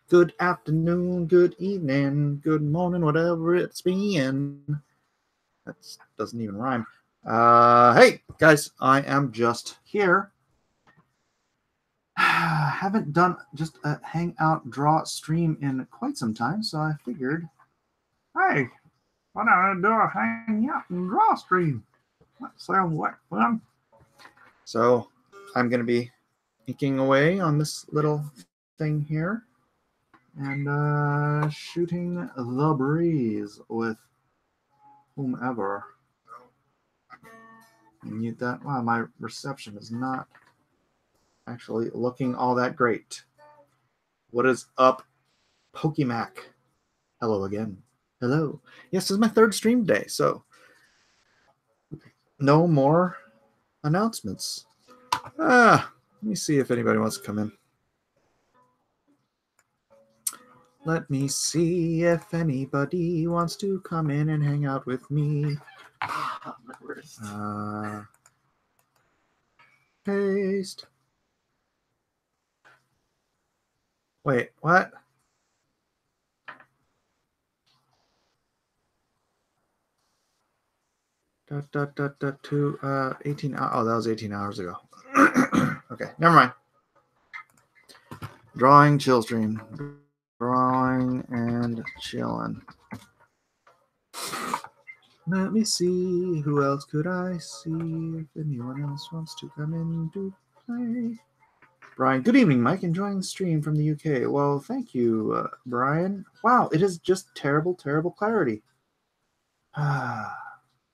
Good afternoon, good evening, good morning, whatever it's been. That doesn't even rhyme. Hey, guys, I am just here. Haven't done just a hangout draw stream in quite some time, so I figured, hey, why don't I do a hangout and draw stream? That sounds like fun. So I'm going to be inking away on this little thing here and shooting the breeze with whomever. Mute that. Wow, my reception is not actually looking all that great. What is up, Pokemac? Hello again. Hello. Yes, this is my third stream day, so no more announcements. Let me see if anybody wants to come in. Let me see if anybody wants to come in and hang out with me. Paste. Wait, what? To 18 hours. Oh, that was 18 hours ago. Okay, never mind. Drawing, chill stream. Drawing and chilling. Let me see. Who else could I see? If anyone else wants to come in to play. Brian, good evening, Mike. Enjoying the stream from the UK. Well, thank you, Brian. Wow, it is just terrible, terrible clarity.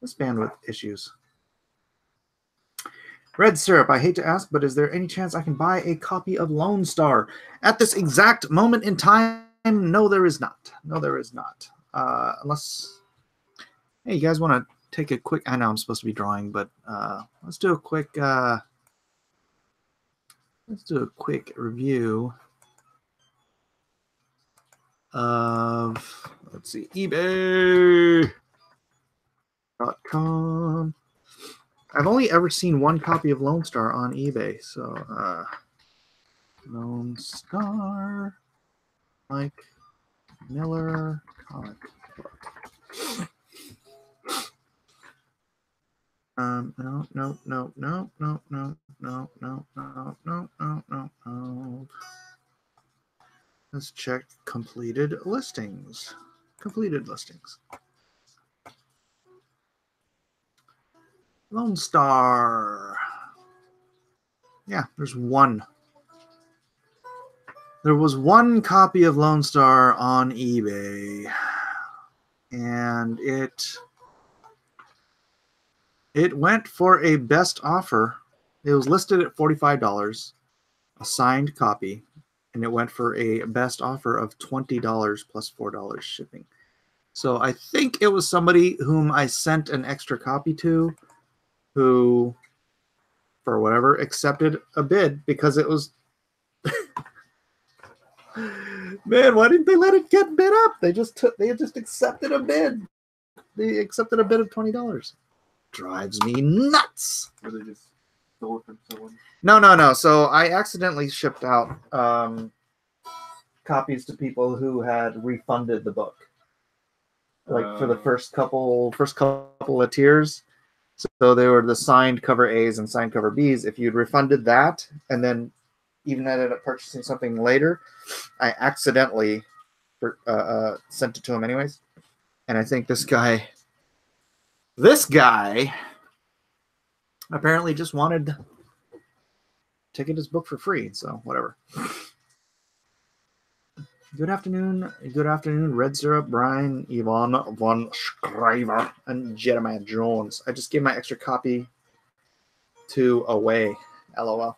This bandwidth issues. Red Syrup, I hate to ask, but is there any chance I can buy a copy of Lone Star? At this exact moment in time, no, there is not. No, there is not. Unless, hey, you guys want to take a quick, I know I'm supposed to be drawing, but let's do a quick, review of, let's see, eBay.com. I've only ever seen one copy of Lone Star on eBay, so Lone Star, Mike Miller comic book. No. Let's check completed listings. Completed listings. Lone Star. Yeah, there's one. There was one copy of Lone Star on eBay, and it went for a best offer. It was listed at $45, a signed copy, and it went for a best offer of $20 plus $4 shipping. So I think it was somebody whom I sent an extra copy to, who, for whatever, accepted a bid because it was... Man, why didn't they let it get bid up? They just accepted a bid. They accepted a bid of $20. Drives me nuts. Or they just stole it from someone? No. So I accidentally shipped out copies to people who had refunded the book, like for the first couple of tiers. So they were the signed cover A's and signed cover B's. If you'd refunded that and then even ended up purchasing something later, I accidentally sent it to him anyways. And I think this guy apparently just wanted to get his book for free. So whatever. Good afternoon, Red Syrup, Brian, Yvonne von Schreiber, and Jeremiah Jones. I just gave my extra copy to Away. LOL.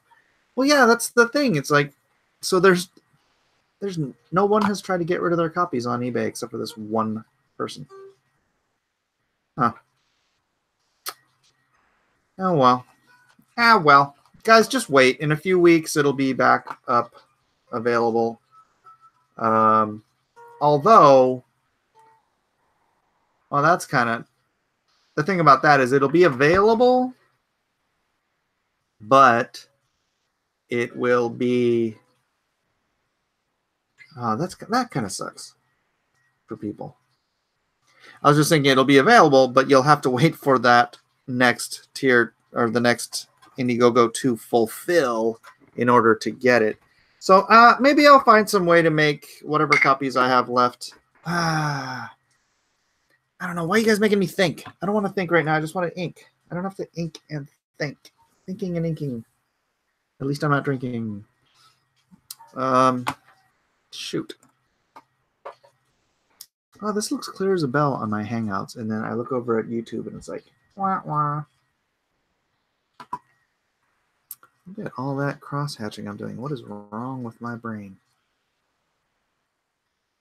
Well, yeah, that's the thing. It's like, so there's no one has tried to get rid of their copies on eBay except for this one person. Huh. Oh, well. Well. Guys, just wait. In a few weeks, it'll be back up, available. Although, well, that's kind of, the thing about that is it'll be available, but it will be. That kind of sucks for people. I was just thinking it'll be available, but you'll have to wait for that next tier or the next Indiegogo to fulfill in order to get it. So maybe I'll find some way to make whatever copies I have left. I don't know. Why are you guys making me think? I don't want to think right now. I just want to ink. I don't have to ink and think. Thinking and inking. At least I'm not drinking. Shoot. Oh, this looks clear as a bell on my Hangouts. And then I look over at YouTube and it's like, wah, wah. Look at all that cross-hatching I'm doing. What is wrong with my brain?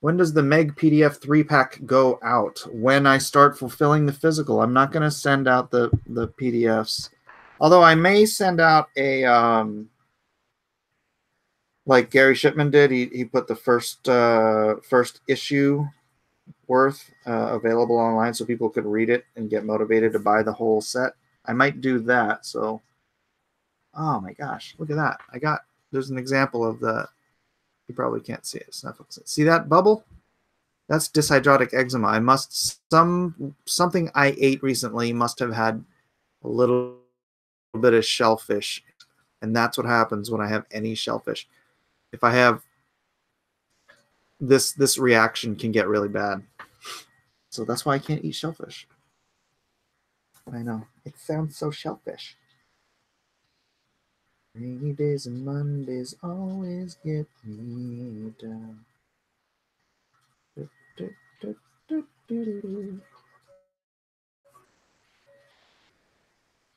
When does the Meg PDF 3-pack go out? When I start fulfilling the physical. I'm not going to send out the PDFs. Although I may send out a, like Gary Shipman did. He put the first issue worth available online so people could read it and get motivated to buy the whole set. I might do that. So, oh my gosh, look at that. There's an example of the, you probably can't see it. It's not focusing. See that bubble? That's dyshydrotic eczema. Something I ate recently must have had a little bit of shellfish, and that's what happens when I have any shellfish. If I have this reaction can get really bad. So that's why I can't eat shellfish. I know. It sounds so shellfish. Rainy days and Mondays always get me down.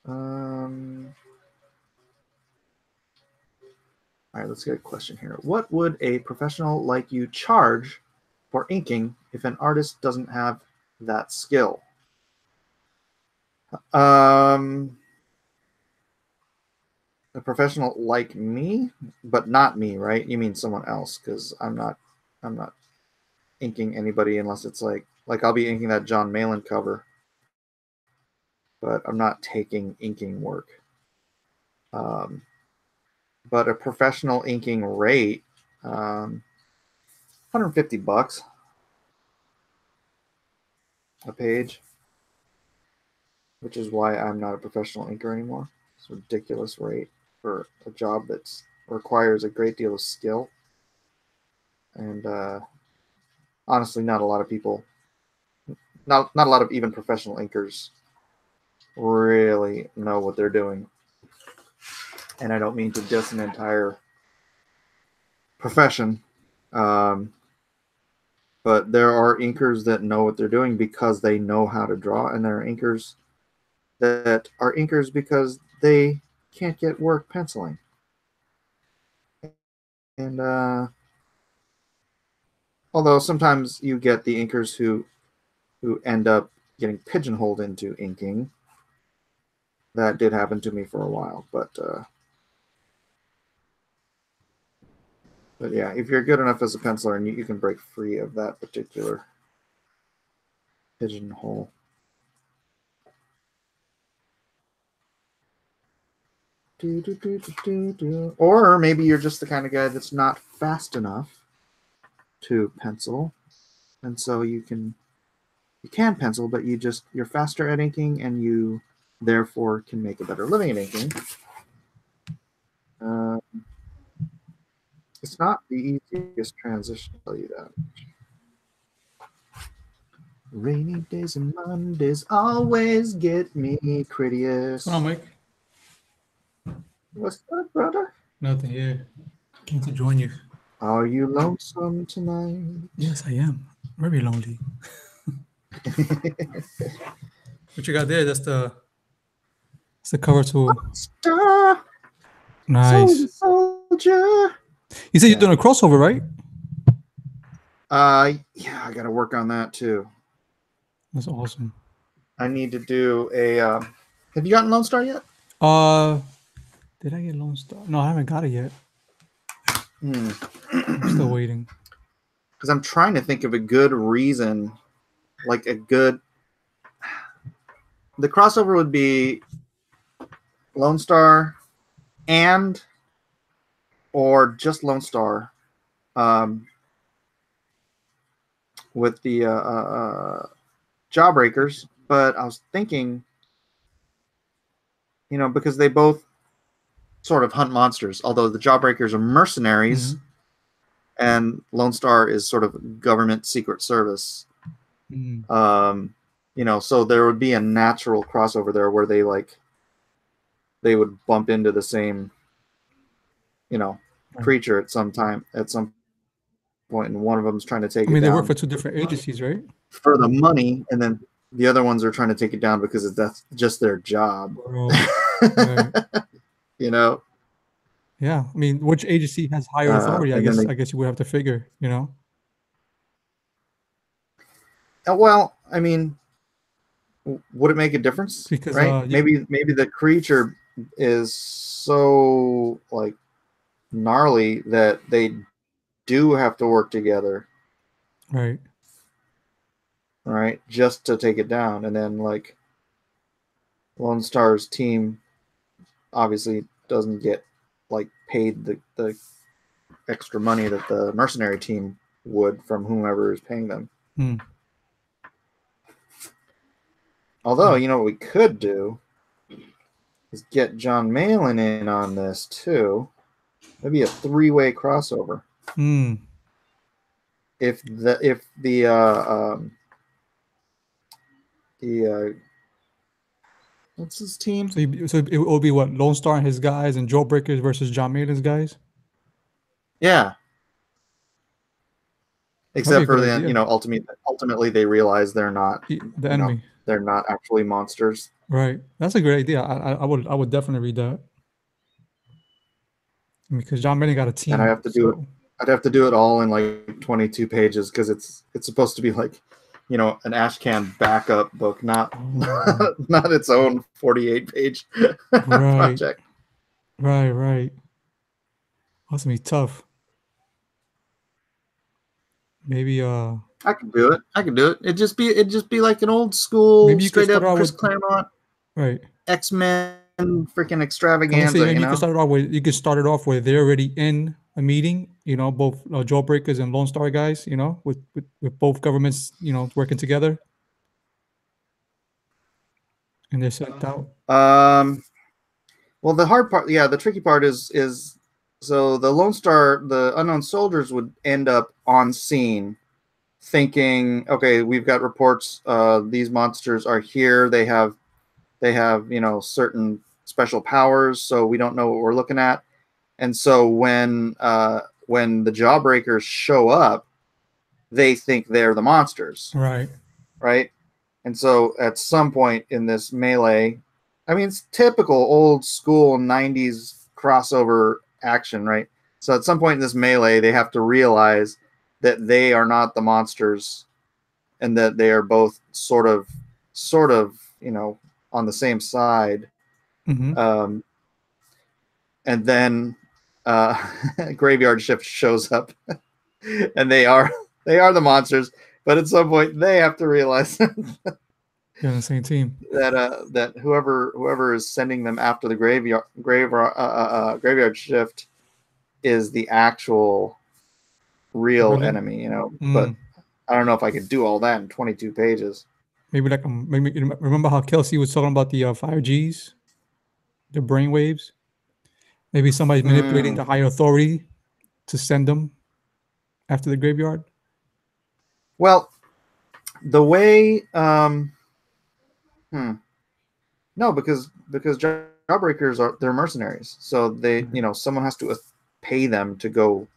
All right, let's get a question here. What would a professional like you charge for inking if an artist doesn't have that skill? A professional like me, but not me, right? You mean someone else? Because I'm not inking anybody unless it's like I'll be inking that John Malin cover, but I'm not taking inking work. But a professional inking rate, $150 a page, which is why I'm not a professional inker anymore. It's a ridiculous rate for a job that requires a great deal of skill. And honestly, not a lot of people, not a lot of even professional inkers really know what they're doing. And I don't mean to diss an entire profession. But there are inkers that know what they're doing because they know how to draw, and there are inkers that are inkers because they can't get work penciling. And although sometimes you get the inkers who end up getting pigeonholed into inking, that did happen to me for a while. But yeah, if you're good enough as a penciler, and you can break free of that particular pigeonhole. Or maybe you're just the kind of guy that's not fast enough to pencil, and so you can pencil, but you're faster at inking, and you therefore can make a better living at inking. It's not the easiest transition, I'll tell you that. Rainy days and Mondays always get me critious. Come on, Mike. What's up, brother? Nothing here. Came to join you. Are you lonesome tonight? Yes, I am. Very lonely. What you got there? That's the cover to Star. nice. Soldier. You said you're doing a crossover, right? Yeah, I gotta work on that too. That's awesome. I need to do a have you gotten Lone Star yet? Did I get Lone Star? No, I haven't got it yet. I'm still waiting. Because I'm trying to think of a good reason, like a good. The crossover would be Lone Star and or just Lone Star, with the Jawbreakers. But I was thinking, because they both sort of hunt monsters, although the Jawbreakers are mercenaries and Lone Star is sort of government secret service. So there would be a natural crossover there where they would bump into the same, creature at some point, and one of them's trying to take it they down work for two different agencies, right? for the money, and then the other ones are trying to take it down because that's just their job. Right. Yeah, which agency has higher authority? I guess you would have to figure, Well, would it make a difference? Because right? Maybe the creature is so gnarly that they do have to work together, right, just to take it down. And then Lone Star's team obviously doesn't get paid the extra money that the mercenary team would from whomever is paying them. Although, what we could do is get John Malin in on this too. Maybe a 3-way crossover. If the what's his team? So it will be what, Lone Star and his guys and Jawbreakers versus John Malin's guys? Yeah. Except for then, ultimately they realize they're not the enemy. They're not actually monsters. Right. That's a great idea. I would definitely read that. Because John Malin got a team. And I have to do it. I'd have to do it all in 22 pages because it's supposed to be an Ashcan backup book, not its own 48-page project. Right. That's gonna be tough. Maybe I could do it. It'd just be like an old school, maybe you straight up out Chris with, Claremont, right? X-Men freaking extravaganza. Maybe you could start it off where they're already in a meeting. Both Jawbreakers and Lone Star guys. With both governments. Working together, and they're set out. Well, the hard part, the tricky part is so the Lone Star, the unknown soldiers would end up on scene thinking, okay, we've got reports, these monsters are here, they have certain special powers, so we don't know what we're looking at. And so when the Jawbreakers show up, they think they're the monsters. Right? And so at some point in this melee, it's typical old school 90s crossover action, right? So at some point in this melee, they have to realize that they are not the monsters and that they are both sort of, on the same side. And then Graveyard Shift shows up and they are the monsters, but at some point they have to realize They're on the same team. That whoever is sending them after the graveyard shift is the actual real enemy, But I don't know if I could do all that in 22 pages. Maybe maybe remember how Kelsey was talking about the 5Gs, the brainwaves? Maybe somebody's manipulating the higher authority to send them after the graveyard. Well, the way no, because Jawbreakers they're mercenaries, so they someone has to pay them to go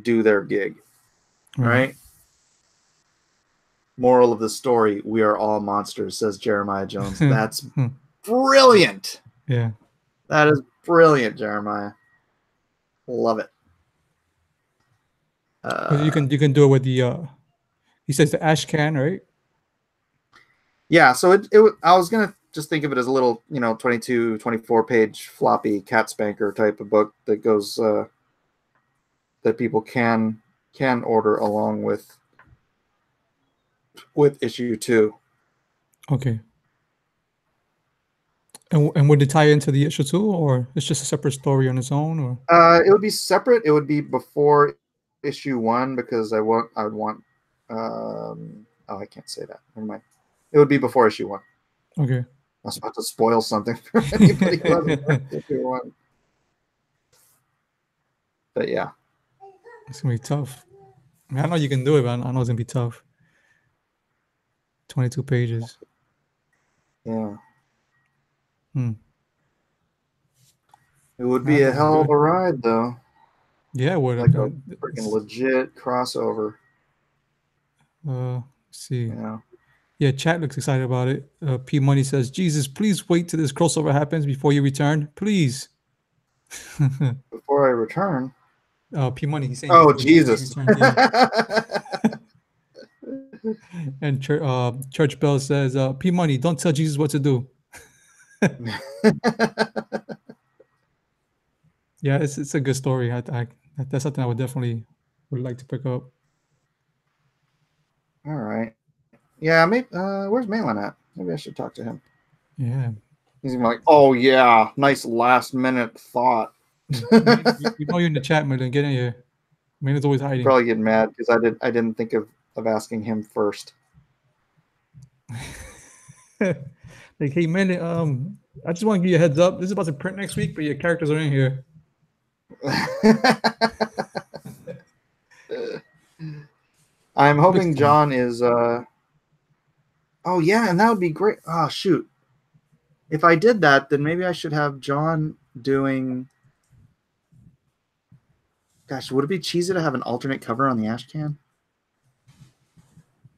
do their gig, right? Moral of the story: we are all monsters, says Jeremiah Jones. That's brilliant. Yeah, that is brilliant, Jeremiah. Love it. You can do it with the. He says the Ashcan, right? Yeah, so I was gonna just think of it as a little, 22, 24-page floppy cat spanker type of book that goes that people can order along with issue 2. Okay. And would it tie into the issue too, or it's just a separate story on its own? Or It would be separate. It would be before issue 1 because I would want. Oh, I can't say that. Never mind. It would be before issue 1. okay. I was about to spoil something for anybody who hasn't read issue 1. But yeah. It's gonna be tough. I mean, I know you can do it, but I know it's gonna be tough. 22 pages. Yeah. Hmm. It would be a hell of a ride, though. Yeah, it would. Like a freaking legit crossover. Let's see. Yeah. Yeah, chat looks excited about it. P Money says, "Jesus, please wait till this crossover happens before you return, please." Before I return. P Money, he's saying. Oh, Jesus. Returns, yeah. And Church Bell says, "P Money, don't tell Jesus what to do." Yeah, it's a good story. That's something I would definitely would like to pick up. All right. Yeah, maybe. Where's Malin at? Maybe I should talk to him. Yeah. He's like, oh yeah, nice last minute thought. you know you're in the chat, Malin. Get in here. Malin's always hiding. Probably getting mad because I didn't think of asking him first. Like, hey Malin, I just want to give you a heads up. This is about to print next week, but your characters are in here. I'm hoping John is oh yeah, and that would be great. Oh shoot. If I did that, then maybe I should have John doing. Gosh, would it be cheesy to have an alternate cover on the ash can?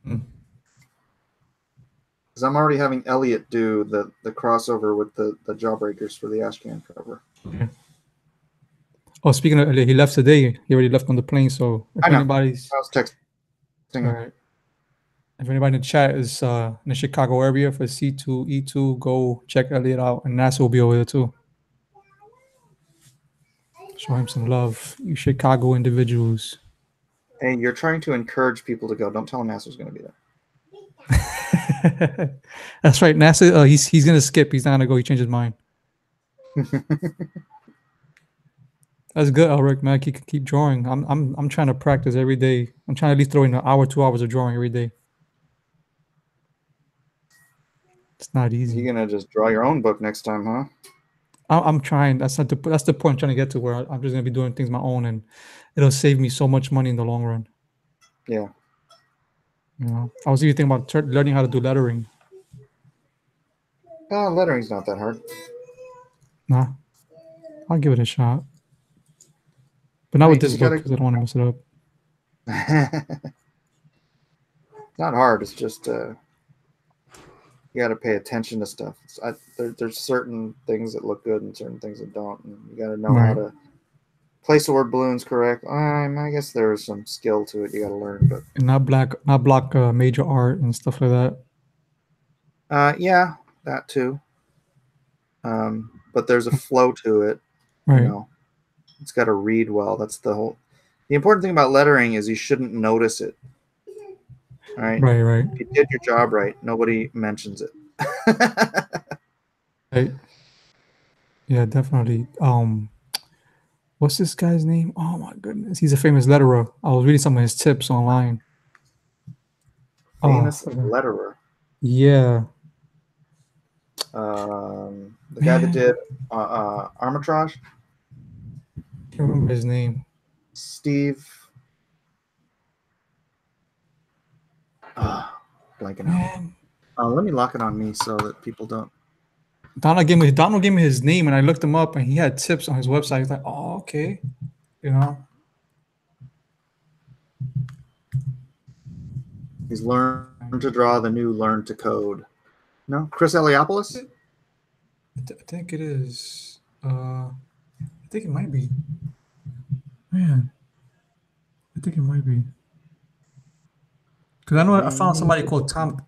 Because I'm already having Elliot do the crossover with the Jawbreakers for the ash can cover. Okay. Oh, speaking of, he left today. He already left on the plane. So if anybody's, I was texting. All right. If anybody in the chat is in the Chicago area for C2E2, go check Elliot out, and NASA will be over there too. Show him some love, you Chicago individuals. Hey, you're trying to encourage people to go. Don't tell him NASA's going to be there. That's right, NASA. He's gonna skip. He's not gonna go. He changed his mind. That's good, Elric, man. Keep drawing. I'm trying to practice every day. I'm trying to at least throw in an hour, 2 hours of drawing every day. It's not easy. You're gonna just draw your own book next time, huh? I'm trying. That's the point I'm trying to get to, where I'm just gonna be doing things my own, and it'll save me so much money in the long run. Yeah. You know, I was even thinking about learning how to do lettering. Lettering's not that hard. Nah, I'll give it a shot. But not with this book, because I don't want to mess it up. Not hard. It's just you got to pay attention to stuff. There's certain things that look good and certain things that don't. And you got to know how to place the word balloons correct. I guess there's some skill to it. You got to learn, but and not block major art and stuff like that. Yeah, that too. But there's a flow to it. Right. You know, it's got to read well. That's the important thing about lettering is you shouldn't notice it. All right. Right. If you did your job right, nobody mentions it. Right. Yeah, definitely. What's this guy's name? Oh my goodness, he's a famous letterer. I was reading some of his tips online. Famous letterer. Yeah. The guy that did Armitage. Can't remember his name. Steve. Blanking out. Let me lock it on me so that people don't. Donald gave me his name, and I looked him up, and he had tips on his website. He's like, oh, okay, you know. He's learned to draw the new Learn to Code. No, Chris Eliopoulos. I think it is. I think it might be. Man, I think it might be. Because I know I found somebody called Todd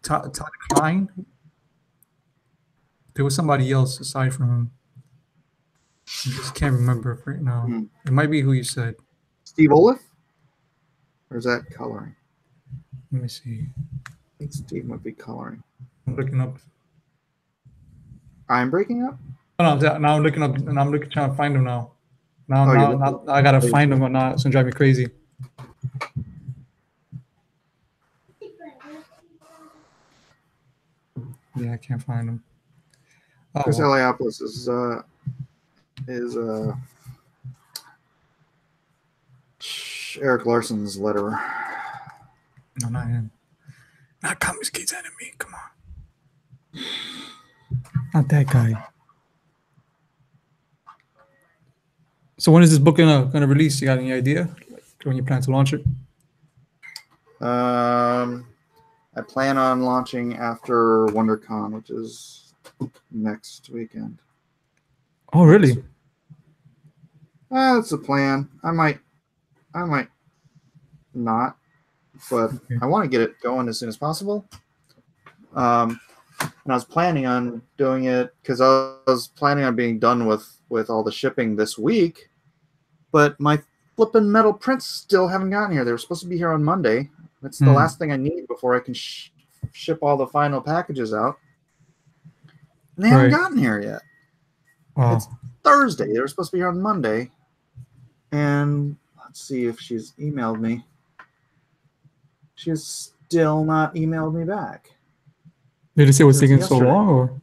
Klein. There was somebody else aside from him. I just can't remember right now. It might be who you said. Steve Olaf? Or is that coloring? Let me see. I think Steve might be coloring. I'm looking up. I'm breaking up? Oh, no, now I'm looking up and I'm looking trying to find them now. Oh, you're Now looking- I gotta find them or not. It's gonna drive me crazy. Yeah, I can't find them. Oh, Chris well. Eliopoulos is Eric Larson's letterer. No, not him. Not Comics Kids Enemy. Come on. Not that guy. So when is this book gonna release? You got any idea? Like when you plan to launch it? I plan on launching after WonderCon, which is next weekend. Oh, really? That's the plan. I might not, but Okay. I want to get it going as soon as possible. And I was planning on doing it because I was planning on being done with all the shipping this week, but my flippin' metal prints still haven't gotten here. They were supposed to be here on Monday. That's the last thing I need before I can ship all the final packages out. And they haven't gotten here yet. Wow. It's Thursday. They were supposed to be here on Monday. And let's see if she's emailed me. She's still not emailed me back. Did it say it was It was taking so yesterday. long, or?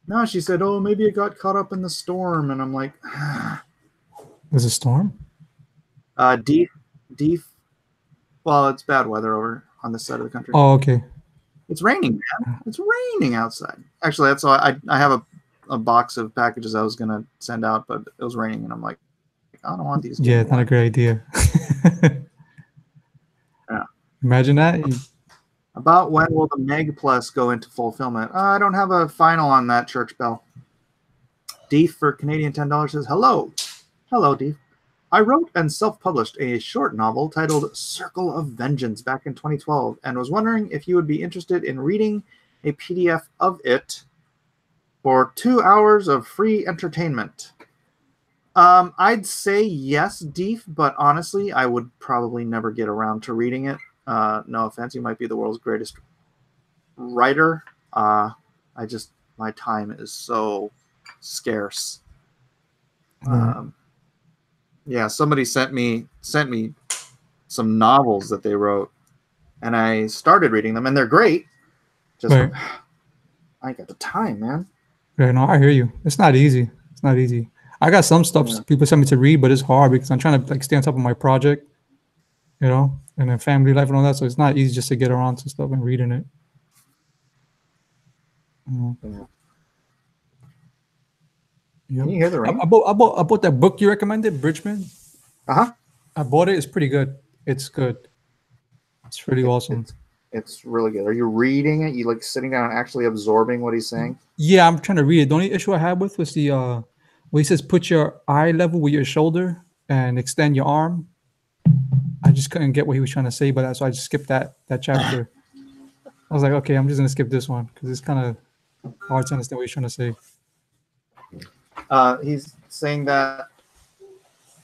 No, she said, "Oh, maybe it got caught up in the storm." And I'm like, There's a storm? deep. Well, it's bad weather over on this side of the country. Oh, okay. It's raining, man. It's raining outside. Actually, that's why I have a box of packages I was gonna send out, but it was raining, and I'm like, I don't want these. Yeah, it's not a great idea. Yeah. Imagine that. About when will the Meg Plus go into fulfillment? I don't have a final on that, Church Bell. Deef for Canadian $10 says, hello. Hello, Deef. I wrote and self-published a short novel titled Circle of Vengeance back in 2012 and was wondering if you would be interested in reading a PDF of it for 2 hours of free entertainment. I'd say yes, Deef, but honestly, I would probably never get around to reading it. No offense, you might be the world's greatest writer. My time is so scarce. Yeah, somebody sent me some novels that they wrote, and I started reading them, and they're great. Just Right. I ain't got the time, man. Yeah, no, I hear you. It's not easy. It's not easy. I got some stuff people send me to read, but it's hard because I'm trying to like stay on top of my project, you know, and then family life and all that. So it's not easy just to get around to stuff and reading it. Yeah. Yep. Can you hear the rain? I bought that book you recommended, Bridgman. Uh-huh. I bought it. It's pretty good. It's good. It's really awesome. It's really good. Are you reading it? You like sitting down and actually absorbing what he's saying? Yeah, I'm trying to read it. The only issue I had with was the where he says put your eye level with your shoulder and extend your arm. I just couldn't get what he was trying to say, but so I just skipped that chapter. I was like, okay, I'm just gonna skip this one because it's kind of hard to understand what he's trying to say. He's saying that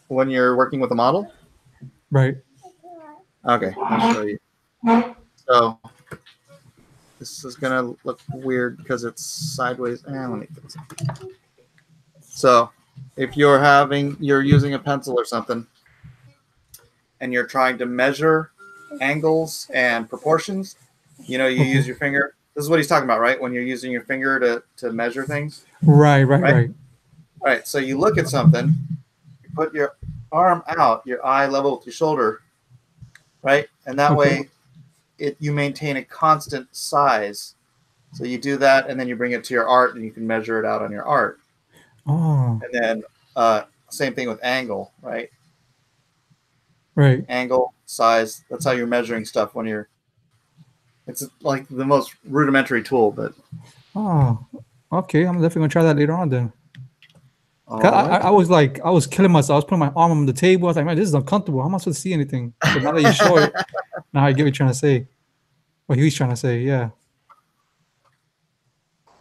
when you're working with a model? Right. Okay, I'll show you. So this is gonna look weird because it's sideways. Let me fix it. So if you're using a pencil or something and you're trying to measure angles and proportions, you use your finger. This is what he's talking about, right? When you're using your finger to measure things. Right. All right, so you look at something, you put your arm out, your eye level with your shoulder, right? And that way you maintain a constant size. So you do that, and then you bring it to your art, and you can measure it out on your art. Oh. And then same thing with angle, right? Right. Angle, size, that's how you're measuring stuff it's like the most rudimentary tool, but... Oh, okay. I'm definitely going to try that later on then. Right. I was killing myself. I was putting my arm on the table. I was like, man, this is uncomfortable. How am I supposed to see anything? So now that you show it, now I get what you're trying to say. What he was trying to say, yeah.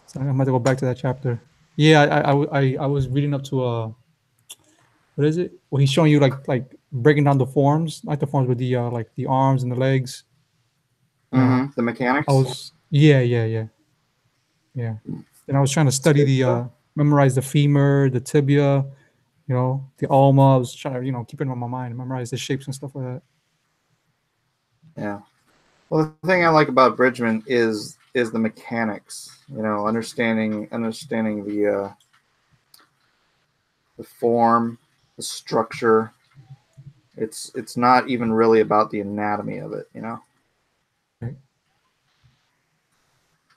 So I'm going to go back to that chapter. Yeah, I was reading up to what is it? Well, he's showing you like breaking down the forms, like the forms with the like the arms and the legs. The mechanics. Yeah. And I was trying to study good stuff. memorize the femur, the tibia, the ulna. I was trying to, keep it in my mind, memorize the shapes and stuff like that. Yeah. Well, the thing I like about Bridgman is the mechanics. Understanding the form, the structure. It's not even really about the anatomy of it. Right.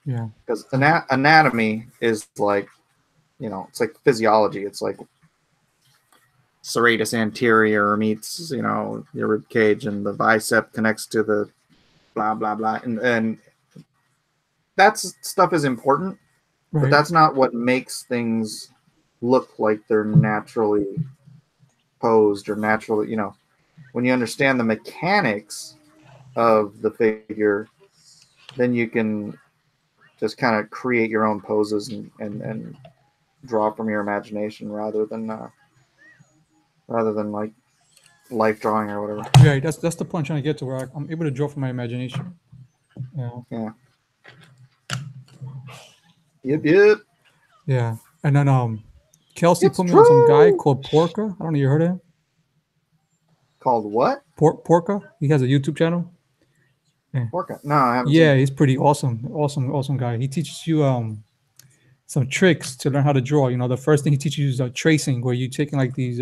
Yeah. Because anatomy is like, it's like physiology. It's like serratus anterior meets, your rib cage, and the bicep connects to the blah blah blah, and that stuff is important, Right. but that's not what makes things look like they're naturally posed or naturally. When you understand the mechanics of the figure, then you can just kind of create your own poses and draw from your imagination rather than like life drawing or whatever. Yeah, that's the point I'm trying to get to, where I'm able to draw from my imagination. Yeah. Yep. Yeah. And then Kelsey It's put me on some guy true. called Porca. I don't know, you heard of him? Called what? Porca. He has a YouTube channel. Porca. No, I haven't Yeah, seen it. he's pretty awesome guy. He teaches you some tricks to learn how to draw. The first thing he teaches you is tracing, where you taking like these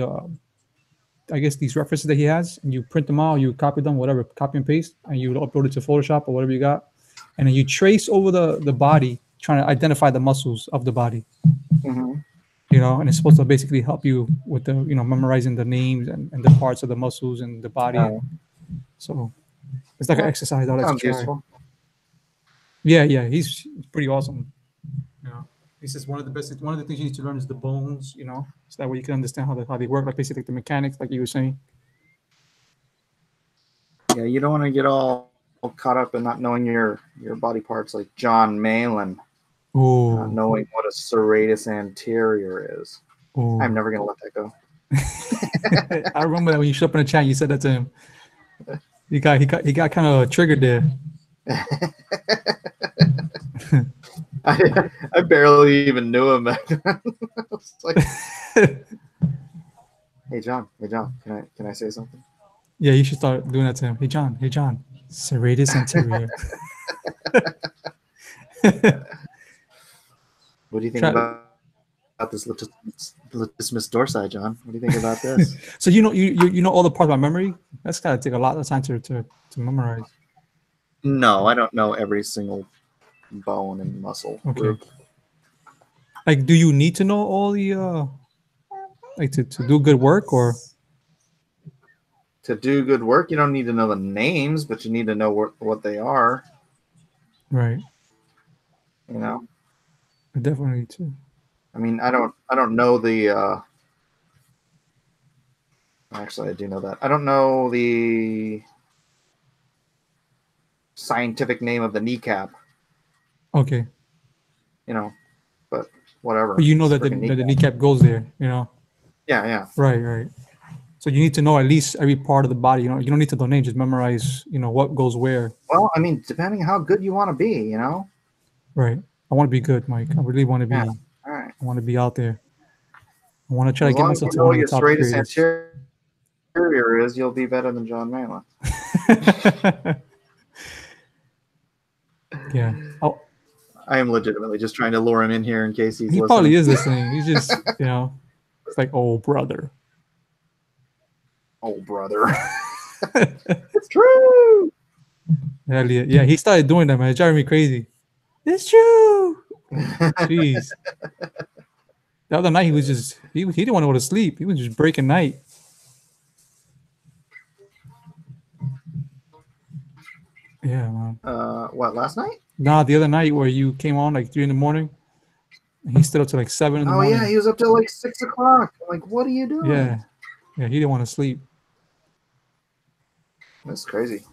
I guess these references that he has, and you print them out, you copy them, whatever, copy and paste, and you upload it to Photoshop or whatever you got, and then you trace over the body, trying to identify the muscles of the body. Mm-hmm. And it's supposed to basically help you with the memorizing the names and the parts of the muscles and the body. So it's like an exercise I like to Sounds try. useful. Yeah, he's pretty awesome. He says one of the things you need to learn is the bones, so that way you can understand how they work, like basically the mechanics, like you were saying. Yeah, you don't want to get all caught up in not knowing your body parts, like John Malin. Not knowing what a serratus anterior is. Ooh. I'm never gonna let that go. I remember that when you showed up in the chat, you said that to him. He got kind of triggered there. I barely even knew him back then. It's like, hey John, can I say something? Yeah, you should start doing that to him. Hey John, serratus anterior. What do you think about this latissimus dorsi, John? What do you think about this? So you know all the parts by memory? That's gotta take a lot of time to memorize. No, I don't know every single bone and muscle group. Like, do you need to know all the like to do good work, or to do good work? You don't need to know the names, but you need to know what they are. Right. I definitely need to. I mean, I don't know the. Actually, I do know that. I don't know the scientific name of the kneecap. Okay. But whatever. But you know that the kneecap goes there, Yeah. Right. So you need to know at least every part of the body. You don't need to know names. Just memorize, what goes where. Well, I mean, depending how good you want to be, Right. I want to be good, Mike. I really want to be. Yeah. All right. I want to be out there. I want to try to get myself to one of the top creators. Anterior is, you'll be better than John Malin. Yeah. I am legitimately just trying to lure him in here in case he's listening. Probably is listening. He's just, it's like, oh, brother. Oh, brother. It's true. Yeah, he started doing that, man. It's driving me crazy. It's true. Jeez. The other night, he was just, he didn't want to go to sleep. He was just breaking night. Yeah, man. What, last night? Nah, the other night where you came on like 3 a.m. and he stayed up till like 7 in the morning. Oh, yeah, he was up till like 6 o'clock. I'm like, what are you doing? Yeah, he didn't want to sleep. That's crazy.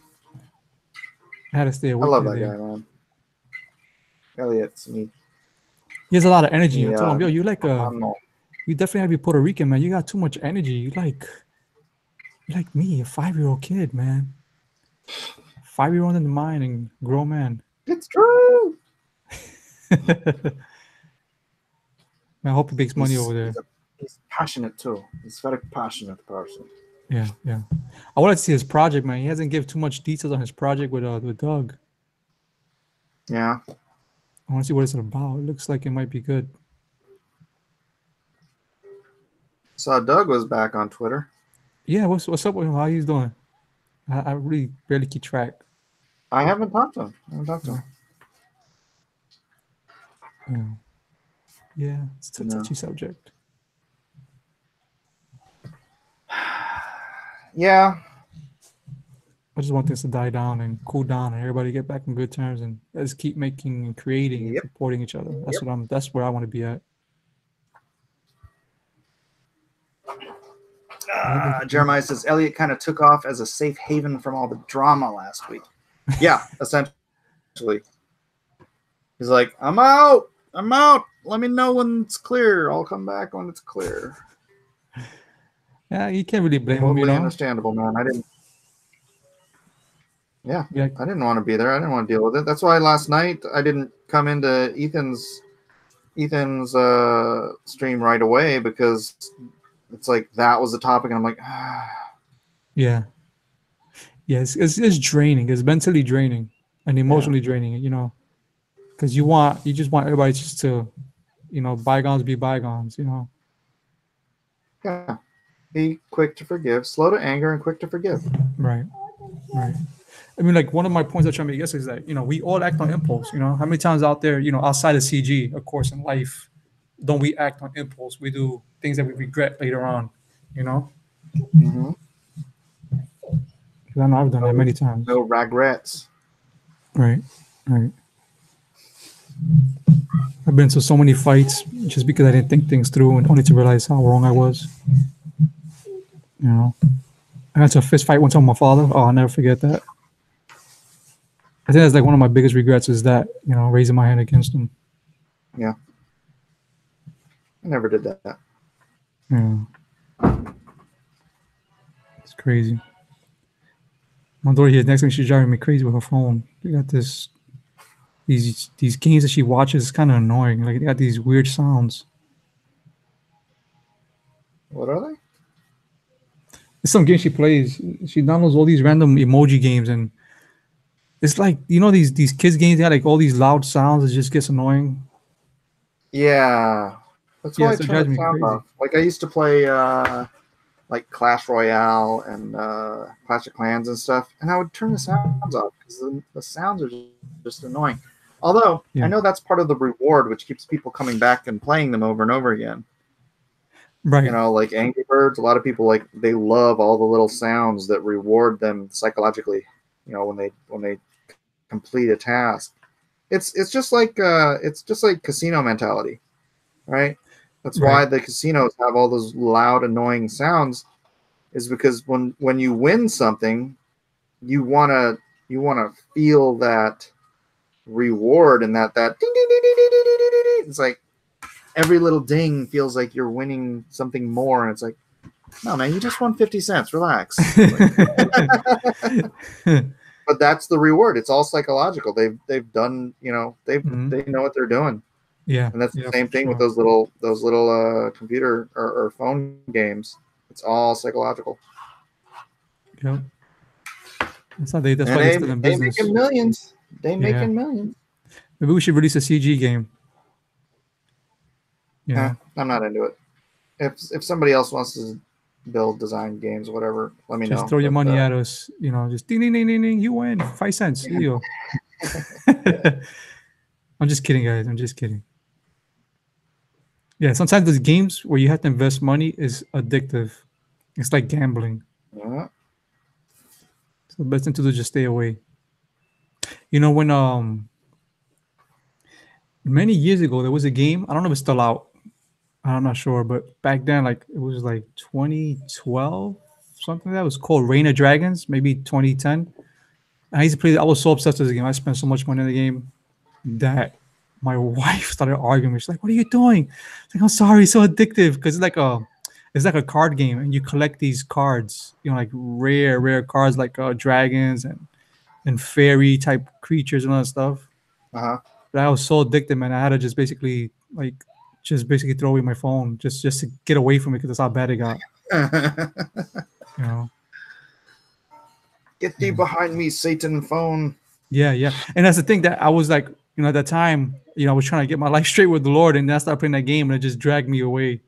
I had to stay awake. I love that guy, man. Elliot's me. He has a lot of energy. Yeah. I told him, yo, you definitely have to be Puerto Rican, man. You got too much energy. You're like me, a 5-year-old kid, man. 5-year-old in the mind and grown man. It's true. I hope he makes money over there. He's passionate too. He's very passionate person. Yeah. I want to see his project, man. He hasn't given too much details on his project with Doug. Yeah. I want to see what it's about. It looks like it might be good. Saw Doug was back on Twitter. Yeah, what's up with him? How he's doing? I really barely keep track. I haven't talked to him. Yeah, it's a touchy subject. Yeah. I just want this to die down and cool down, and everybody get back on good terms, and let's keep making and creating and supporting each other. That's where I want to be at. Jeremiah says Elliot kind of took off as a safe haven from all the drama last week. Yeah, essentially. He's like, I'm out. Let me know when it's clear. I'll come back when it's clear. Yeah, you can't really blame him. Totally understandable, man. I didn't want to be there. I didn't want to deal with it. That's why last night I didn't come into Ethan's stream right away, because it's like that was the topic, and I'm like, Yeah, it's draining. It's mentally draining and emotionally draining. You know, because you just want everybody just to, bygones be bygones. Yeah, be quick to forgive, slow to anger, and quick to forgive. Right. I mean, like, one of my points I try to make yesterday is that, we all act on impulse. How many times out there, outside of CG, of course, in life, don't we act on impulse? We do things that we regret later on, Mm-hmm. I know I've done that many times. No regrets. Right. I've been to so many fights just because I didn't think things through, and only to realize how wrong I was. I got to a fist fight one time with my father. Oh, I'll never forget that. I think that's like one of my biggest regrets, is that, raising my hand against him. Yeah. I never did that. Yeah. It's crazy. My daughter here next to me, she's driving me crazy with her phone. They got these games that she watches. It's kind of annoying. Like, they got these weird sounds. What are they? It's some game she plays. She downloads all these random emoji games, and it's like, these kids games, they got like all these loud sounds. It just gets annoying. Yeah. That's why I turn the sound off. Like, I used to play like Clash Royale and Clash of Clans and stuff, and I would turn the sounds off because the sounds are just annoying. Although I know that's part of the reward, which keeps people coming back and playing them over and over again. Right. Like Angry Birds, a lot of people, like, they love all the little sounds that reward them psychologically. When they complete a task. It's just like casino mentality, right? That's why the casinos have all those loud, annoying sounds, is because when you win something, you wanna feel that reward, and that ding, ding, ding, ding, ding, ding, ding, ding. It's like every little ding feels like you're winning something more, and it's like, no, man, you just won 50 cents. Relax. But that's the reward. It's all psychological. They've done, they know what they're doing. Yeah. And that's the same thing with those little computer or phone games. It's all psychological. Yep. That's why they're still in business. They making millions. Making millions. Maybe we should release a CG game. Yeah. I'm not into it. If somebody else wants to build, design games, whatever, let me know. Just throw your money at us. Just ding, ding, ding, ding, ding. You win 5 cents. Here you go. I'm just kidding, guys. I'm just kidding. Yeah, sometimes those games where you have to invest money is addictive. It's like gambling. Yeah. So the best thing to do is just stay away. When many years ago there was a game, I don't know if it's still out. I'm not sure, but back then, like, it was like 2012, something that was called Reign of Dragons, maybe 2010. And I used to play. I was so obsessed with the game. I spent so much money on the game that my wife started arguing. She's like, "What are you doing?" It's like, "I'm sorry, it's so addictive," because it's like a card game, and you collect these cards, like rare cards, like dragons and fairy type creatures and all that stuff. Uh-huh. But I was so addicted, man. I had to just basically, like, just basically throw away my phone just to get away from it because that's how bad it got. You know. Get thee behind me, Satan phone. Yeah, yeah. And that's the thing that I was like, you know, at that time, you know, I was trying to get my life straight with the Lord, and then I started playing that game, and it just dragged me away. It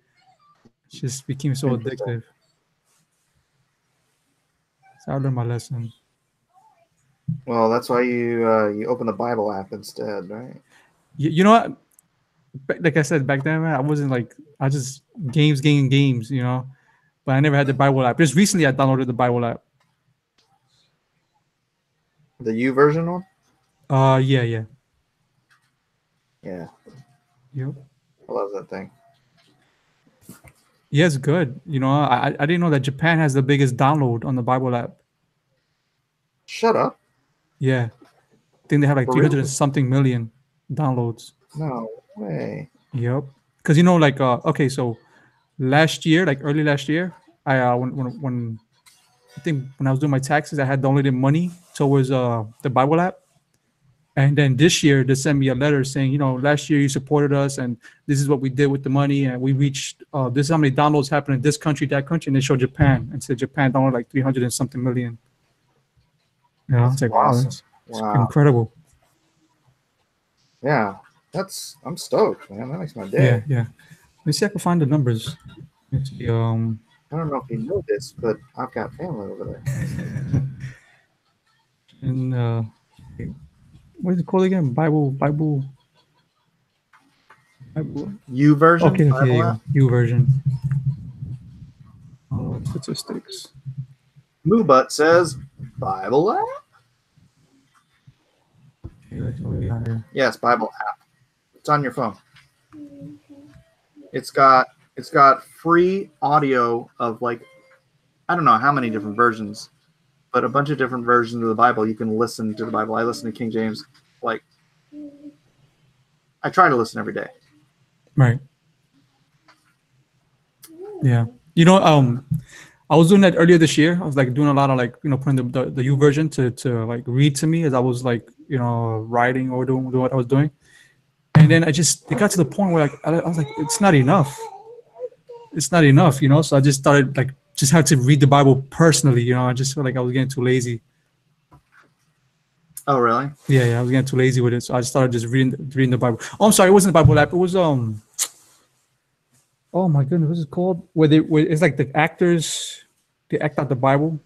just became so addictive. So I learned my lesson. Well, that's why you open the Bible app instead, right? You know what? Like I said back then, man, I wasn't like, I just games, you know. But I never had the Bible app. Just recently, I downloaded the Bible app. The U version one? Yeah. Yeah. Yep. I love that thing. Yeah, it's good. You know, I didn't know that Japan has the biggest download on the Bible app. Shut up. Yeah. I think they have like For 300 real? and something million downloads. No way. Yep. Because, you know, like, okay, so last year, like early last year, I when I think when I was doing my taxes, I had donated money towards the Bible app. And then this year, they sent me a letter saying, you know, last year you supported us, and this is what we did with the money, and we reached this is how many downloads happened in this country, that country, and they showed Japan, and said Japan downloaded like 300 and something million. You know, it's like awesome. wow, it's Wow. incredible. Yeah, I'm stoked, man. That makes my day. Yeah. Let me see if I can find the numbers. Let's see, I don't know if you know this, but I've got family over there. and what is it called again? Bible. U version? Okay, Bible there you app? go. U version. Statistics. Moobutt says Bible app? Okay, that's what we got here. Yes, Bible app. It's on your phone. It's got free audio of like I don't know how many different versions, but a bunch of different versions of the Bible. You can listen to the Bible. I listen to King James. Like I try to listen every day. Right. Yeah. You know, I was doing that earlier this year. I was like doing a lot of like, you know, putting the U version to like read to me as I was like, you know, writing or doing what I was doing. And then it got to the point where like, I was like, it's not enough. It's not enough, you know? So I just started like, just had to read the Bible personally, you know? I just felt like I was getting too lazy. Oh, really? Yeah, I was getting too lazy with it. So I just started just reading the Bible. Oh, I'm sorry. It wasn't the Bible app. It was, oh my goodness, what's it called? Where it's like the actors, they act out the Bible.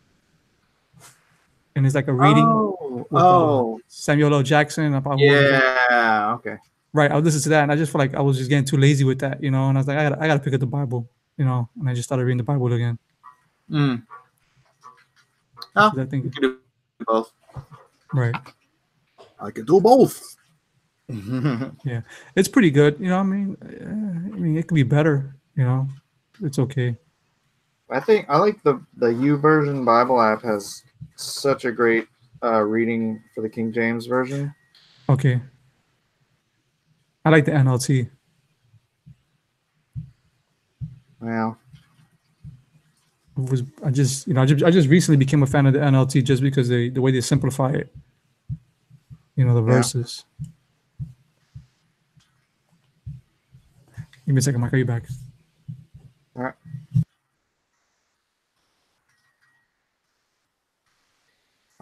And it's like a reading with Samuel L. Jackson. Yeah, okay. Right, I was listening to that, and I just felt like I was just getting too lazy with that, you know. And I was like, I gotta pick up the Bible, you know. And I just started reading the Bible again. Oh, I think you can do both. Right. I can do both. Yeah, it's pretty good, you know. I mean, it could be better, you know. It's okay. I like the U version Bible app has such a great reading for the King James version. Okay. I like the NLT. Wow. I just recently became a fan of the NLT just because the way they simplify it. You know, the verses. Give me a second, Mike. Are you back? All right.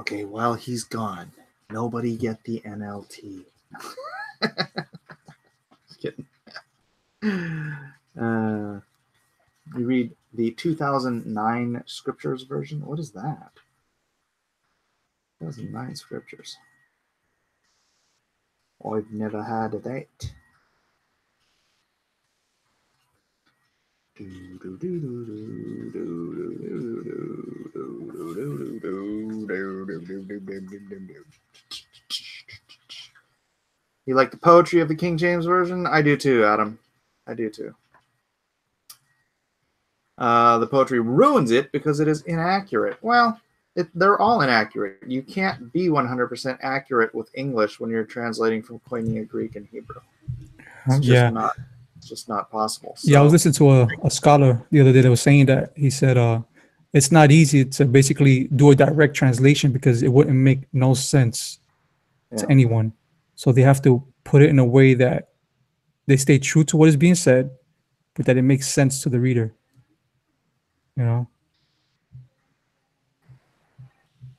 Okay, while he's gone, nobody get the NLT. Just kidding. You read the 2009 Scriptures version. What is that? 2009 Scriptures. I've never heard of that. You like the poetry of the King James Version? I do too, Adam. I do too. The poetry ruins it because it is inaccurate. Well, they're all inaccurate. You can't be 100% accurate with English when you're translating from Koine Greek and Hebrew. It's just not possible. So, yeah, I was listening to a scholar the other day that was saying that. He said it's not easy to basically do a direct translation because it wouldn't make no sense to anyone. So they have to put it in a way that they stay true to what is being said, but that it makes sense to the reader. You know?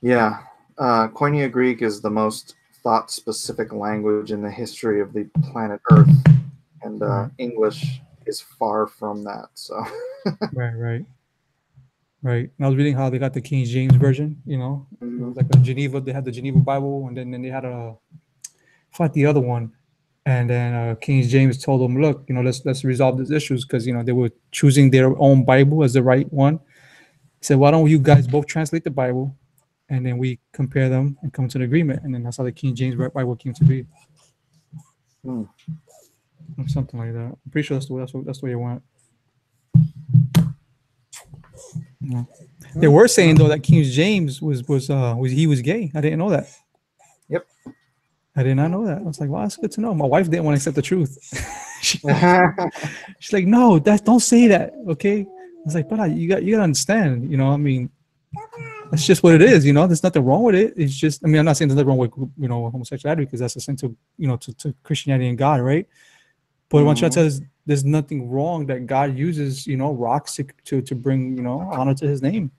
Yeah. Koine Greek is the most thought-specific language in the history of the planet Earth, and Right. English is far from that. So, Right. And I was reading how they got the King James version. You know, it was like a Geneva. They had the Geneva Bible, and then they had I forgot the other one. And then King James told them, "Look, you know, let's resolve these issues because you know they were choosing their own Bible as the right one." He said, "Why don't you guys both translate the Bible, and then we compare them and come to an agreement?" And then that's how the King James Bible came to be, Hmm. or something like that. I'm pretty sure that's the way it went. Yeah. They were saying though that King James was gay. I didn't know that. Yep. I did not know that. I was like, "Wow, that's good to know." My wife didn't want to accept the truth. She's like, "No, don't say that." Okay. I was like, "But you gotta understand, you know. I mean, that's just what it is, you know. There's nothing wrong with it. It's just, I mean, I'm not saying there's nothing wrong with homosexuality because that's essential, to Christianity and God, right? But what I'm trying to tell is there's nothing wrong that God uses, rocks to bring, honor to His name.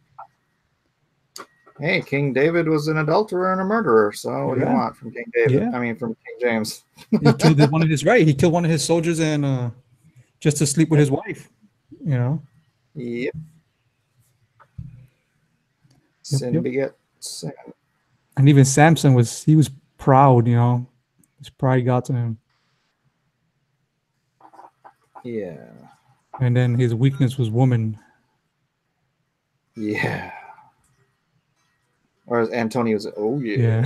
Hey, King David was an adulterer and a murderer. So what do you want from King David? Yeah. I mean, from King James. He killed He killed one of his soldiers and just to sleep with his wife. Yep. Sin beget sin. And even Samson was proud. His pride got to him. Yeah. And then his weakness was woman. Yeah. Or as Antonio was, oh yeah.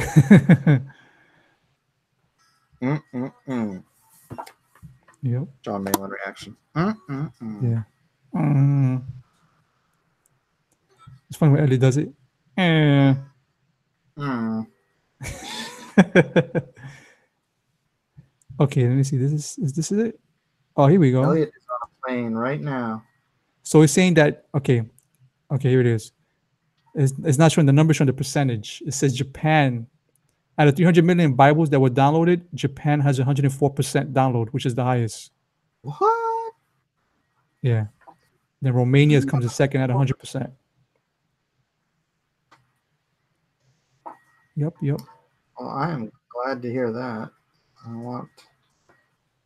Yep. John Malin reaction. Yeah. It's funny when Ellie does it. Okay, let me see. Is this it? Oh, here we go. Elliot is on a plane right now. So it's saying that okay, here it is. It's not showing the numbers, showing the percentage. It says Japan, out of 300 million Bibles that were downloaded, Japan has 104% download, which is the highest. What? Yeah. Then Romania comes in second at 100%. Yep. Well, I am glad to hear that. I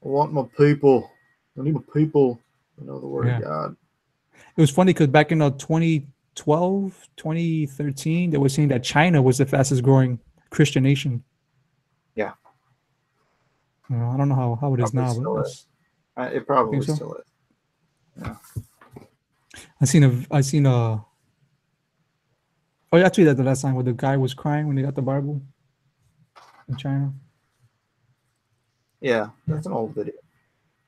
want my people. I need my people to know the word of God. It was funny because back in 2012, 2013, they were saying that China was the fastest growing Christian nation. Yeah. I don't know how it is now, but it probably still is. Yeah. I seen oh yeah, I tweeted that the last time where the guy was crying when they got the Bible in China. Yeah, that's an old video.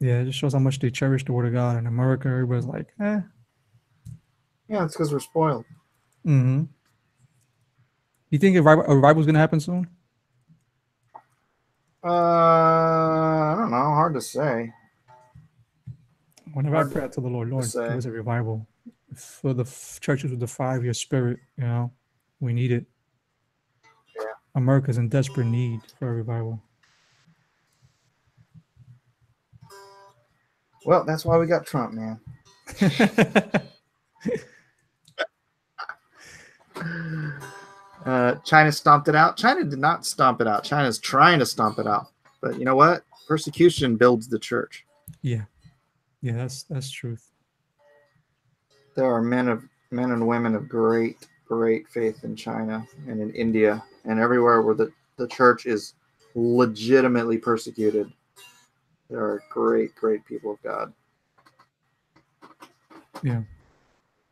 Yeah, it just shows how much they cherish the word of God. In America, everybody's like, eh. Yeah, it's because we're spoiled. Mm-hmm. You think a revival's gonna happen soon? I don't know. Hard to say. Whenever I pray to the Lord, give us a revival for the churches with the 5-year spirit. We need it. Yeah. America's in desperate need for a revival. Well, that's why we got Trump, man. China stomped it out. China did not stomp it out. China's trying to stomp it out. But you know what? Persecution builds the church. Yeah, that's truth. There are men and women of great faith in China and in India and everywhere where the church is legitimately persecuted. There are great people of God. Yeah.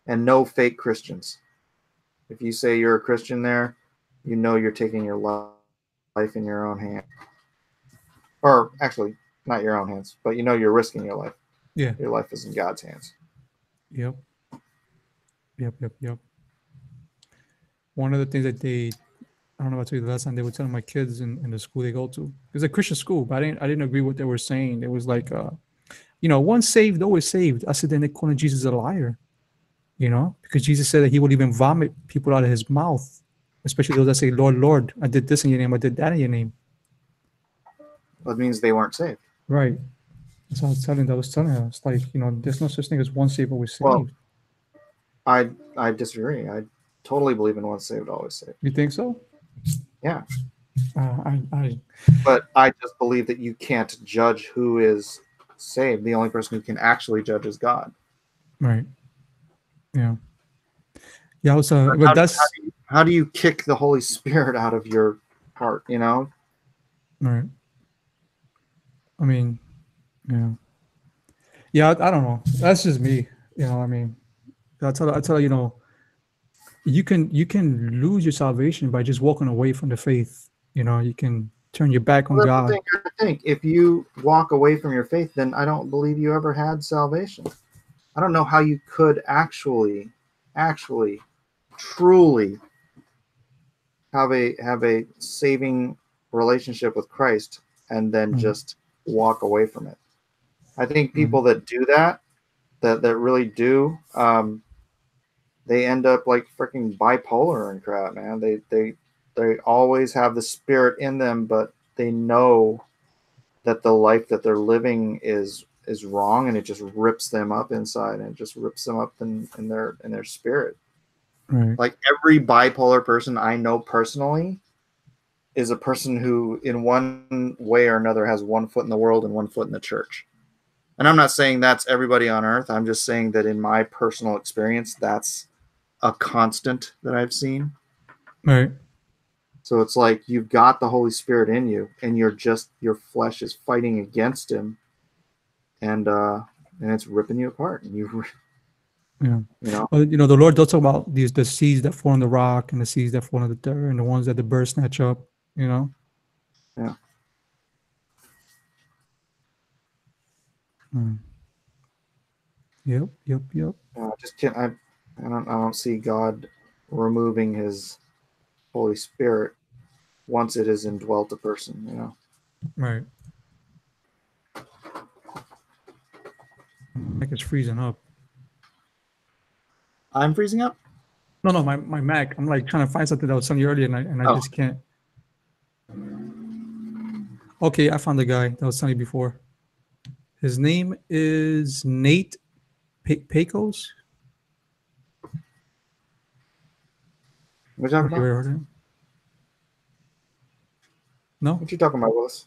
And no fake Christians. If you say you're a Christian there, you're taking your life in your own hands. Or actually, not your own hands, but you're risking your life. Yeah. Your life is in God's hands. Yep. One of the things that I don't know if I told you the last time, they were telling my kids in the school they go to. It's a Christian school, but I didn't agree with what they were saying. It was like, once saved, always saved. I said, then they're calling Jesus a liar. Because Jesus said that He would even vomit people out of His mouth, especially those that say, Lord, Lord, I did this in your name, I did that in your name. That means they weren't saved. Right. So I was telling her, it's like, there's no such thing as once saved, always saved. Well, I disagree. I totally believe in once saved, always saved. You think so? Yeah. I But I just believe that you can't judge who is saved. The only person who can actually judge is God. right. Yeah. Yeah, I was, but How do you kick the Holy Spirit out of your heart, you know? right. I mean, yeah. Yeah, I don't know. That's just me. I mean, I tell you, you can lose your salvation by just walking away from the faith. You can turn your back on Well, God. that's the thing. I think if you walk away from your faith, then I don't believe you ever had salvation. I don't know how you could actually, truly have a saving relationship with Christ and then just walk away from it. I think people that do that really do, they end up like freaking bipolar and crap, man. They always have the Spirit in them, but they know that the life that they're living is wrong, and it just rips them up inside, and it just rips them up in their spirit. Right. Like every bipolar person I know personally is a person who in one way or another has one foot in the world and one foot in the church. And I'm not saying that's everybody on earth. I'm just saying that in my personal experience, that's a constant that I've seen. Right. So it's like you've got the Holy Spirit in you, and your flesh is fighting against him, and it's ripping you apart. And Yeah. Well, the Lord does talk about the seeds that fall on the rock and the seeds that fall on the dirt and the ones that the birds snatch up. Yeah. Yep. I just can't. I don't see God removing His Holy Spirit once it is indwelt a person. Right. Mac is freezing up. I'm freezing up? No, my Mac. I'm like trying to find something that was telling you earlier, and I just can't. Okay, I found the guy that was telling you before. His name is Nate Pecos. What you talking about? Heard him? No. What you talking about, Willis?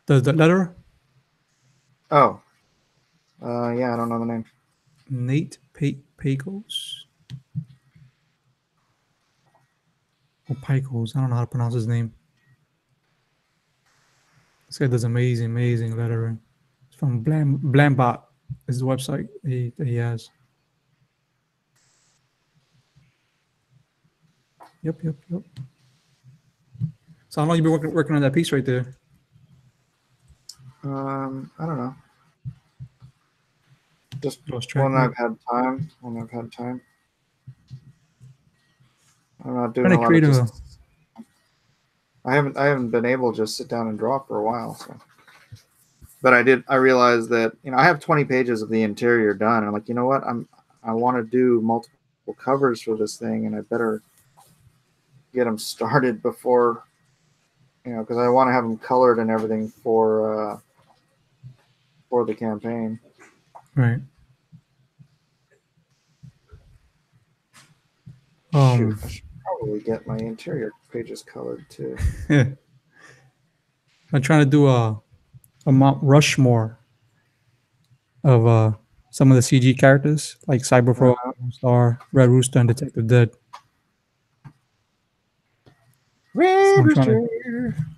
The letter? Oh. Yeah, I don't know the name. Nate Pecos. Or Picos. I don't know how to pronounce his name. This guy does amazing lettering. It's from Blambot. Is the website he has. Yep. So how long you been working on that piece right there? I don't know. Just Lost track. when I've had time. I'm not doing a lot of just. I haven't been able to just sit down and draw for a while. So, but I realized that I have 20 pages of the interior done. And I'm like, you know what? I want to do multiple covers for this thing, and I better get them started before, because I want to have them colored and everything for the campaign. Right. Shoot, I should probably get my interior pages colored too. I'm trying to do a Mount Rushmore of some of the CG characters like Cyberpro, Star, Red Rooster, and Detective Dead. Red Rooster.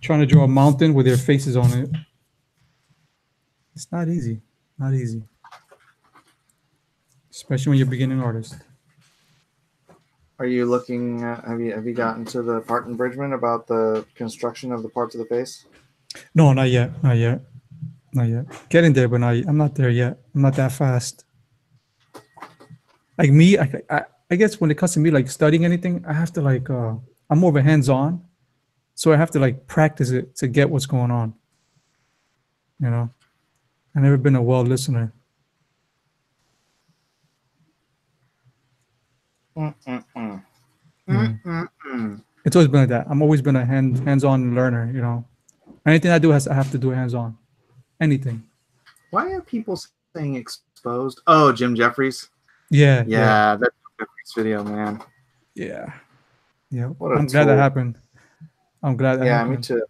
Trying to draw a mountain with their faces on it. It's not easy. Especially when you're a beginning artist. Are you looking? Have you gotten to the part in Bridgman about the construction of the parts of the face? No, not yet. Getting there, but I'm not there yet. I'm not that fast. Like me, I guess when it comes to me, like studying anything, I have to I'm more of a hands-on, so I have to practice it to get what's going on. I've never been a well listener. It's always been like that. I'm always been a hands-on learner. Anything I do I have to do hands-on. Anything. Why are people saying exposed? Oh, Jim Jeffries. Yeah. Yeah, that's Jeffries video, man. Yeah. Yeah. What a I'm glad that tool. happened. I'm glad that Yeah, me happened. too.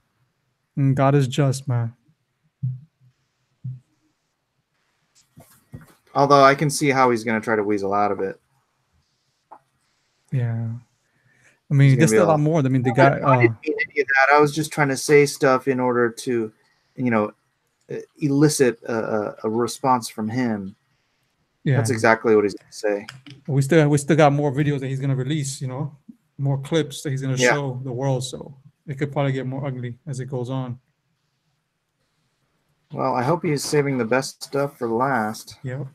And God is just, man. Although I can see how he's going to try to weasel out of it. Yeah. I He's mean, gonna there's be still a lot all, more. I mean, the I guy. didn't mean any of that. I was just trying to say stuff in order to, you know, elicit a response from him. Yeah. That's exactly what he's going to say. We still got more videos that he's gonna release. You know, more clips that he's gonna Yeah. show the world. So it could probably get more ugly as it goes on. Well, I hope he's saving the best stuff for last. Yep.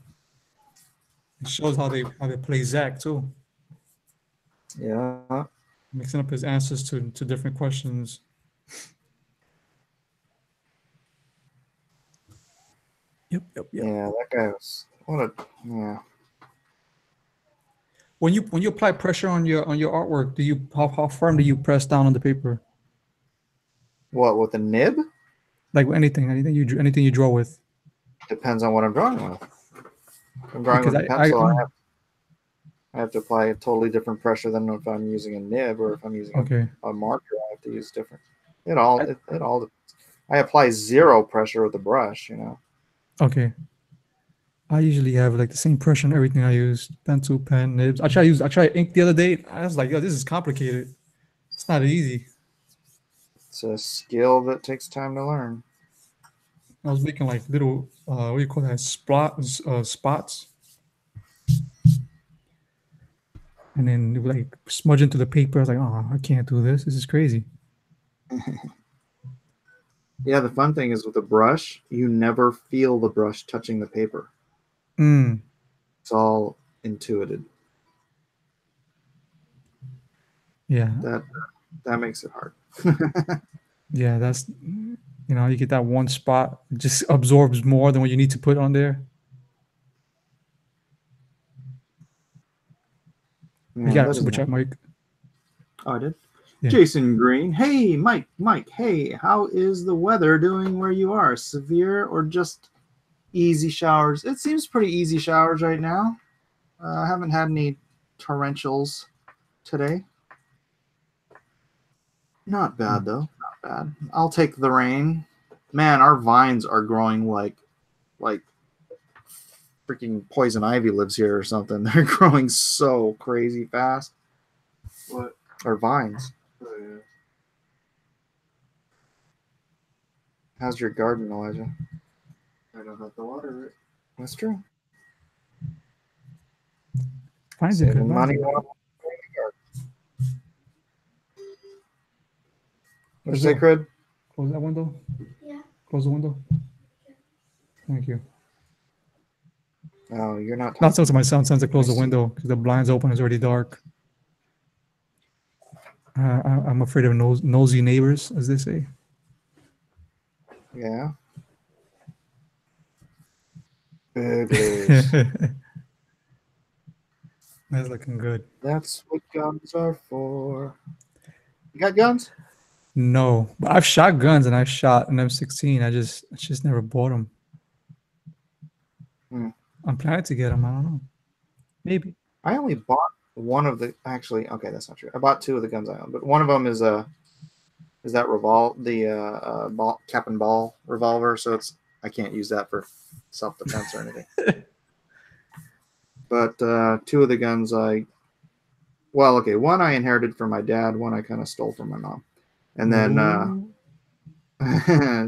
It shows how they play Zach too, Yeah. mixing up his answers to different questions. Yep. Yeah, that guy was yeah. When you apply pressure on your artwork, how firm do you press down on the paper? What, with a nib? Like anything you draw with? Depends on what I'm drawing with. If I'm drawing Because with a pencil, I have to apply a totally different pressure than if I'm using a nib, or if I'm using okay. a marker, I have to use different. It all depends. I apply zero pressure with the brush, you know. Okay. I usually have like the same pressure on everything I use. Pencil, pen, nibs. I tried ink the other day. I was like, yo, this is complicated. It's not easy. It's a skill that takes time to learn. I was making like little what do you call that? Spots. And then it would like smudge into the paper. I was like, oh, I can't do this. This is crazy. Yeah, the fun thing is with a brush, you never feel the brush touching the paper. It's all intuited. Yeah. That makes it hard. Yeah, that's you get that one spot, it just absorbs more than what you need to put on there. Yeah, You got a super chat, Mike. Oh, I did? Yeah. Jason Green. Hey, Mike, hey, how is the weather doing where you are? Severe or just easy showers? It seems pretty easy showers right now. I haven't had any torrentials today. Not bad, though. Not bad. I'll take the rain. Man, our vines are growing like freaking poison ivy lives here or something. They're growing so crazy fast. What? Our vines. Oh, yeah. How's your garden, Elijah? I don't have to water it. That's true. Vines are good. Saving money. What'd you say, Crid? Close that window. Yeah. Close the window. Thank you. Oh, you're not. Not so to my son. Son's to close I the see. window because the blind's open. It's already dark. I'm afraid of nosy neighbors, as they say. Yeah. Burglars. That's looking good. That's what guns are for. You got guns? No, but I've shot guns and I've shot an M16. I just never bought them. I'm planning to get them. I don't know. Maybe. I only bought one of the. Actually, okay, that's not true. I bought two of the guns I own, but one of them is that ball, cap and ball revolver. So I can't use that for self defense or anything. But two of the guns one I inherited from my dad, one I kind of stole from my mom, and then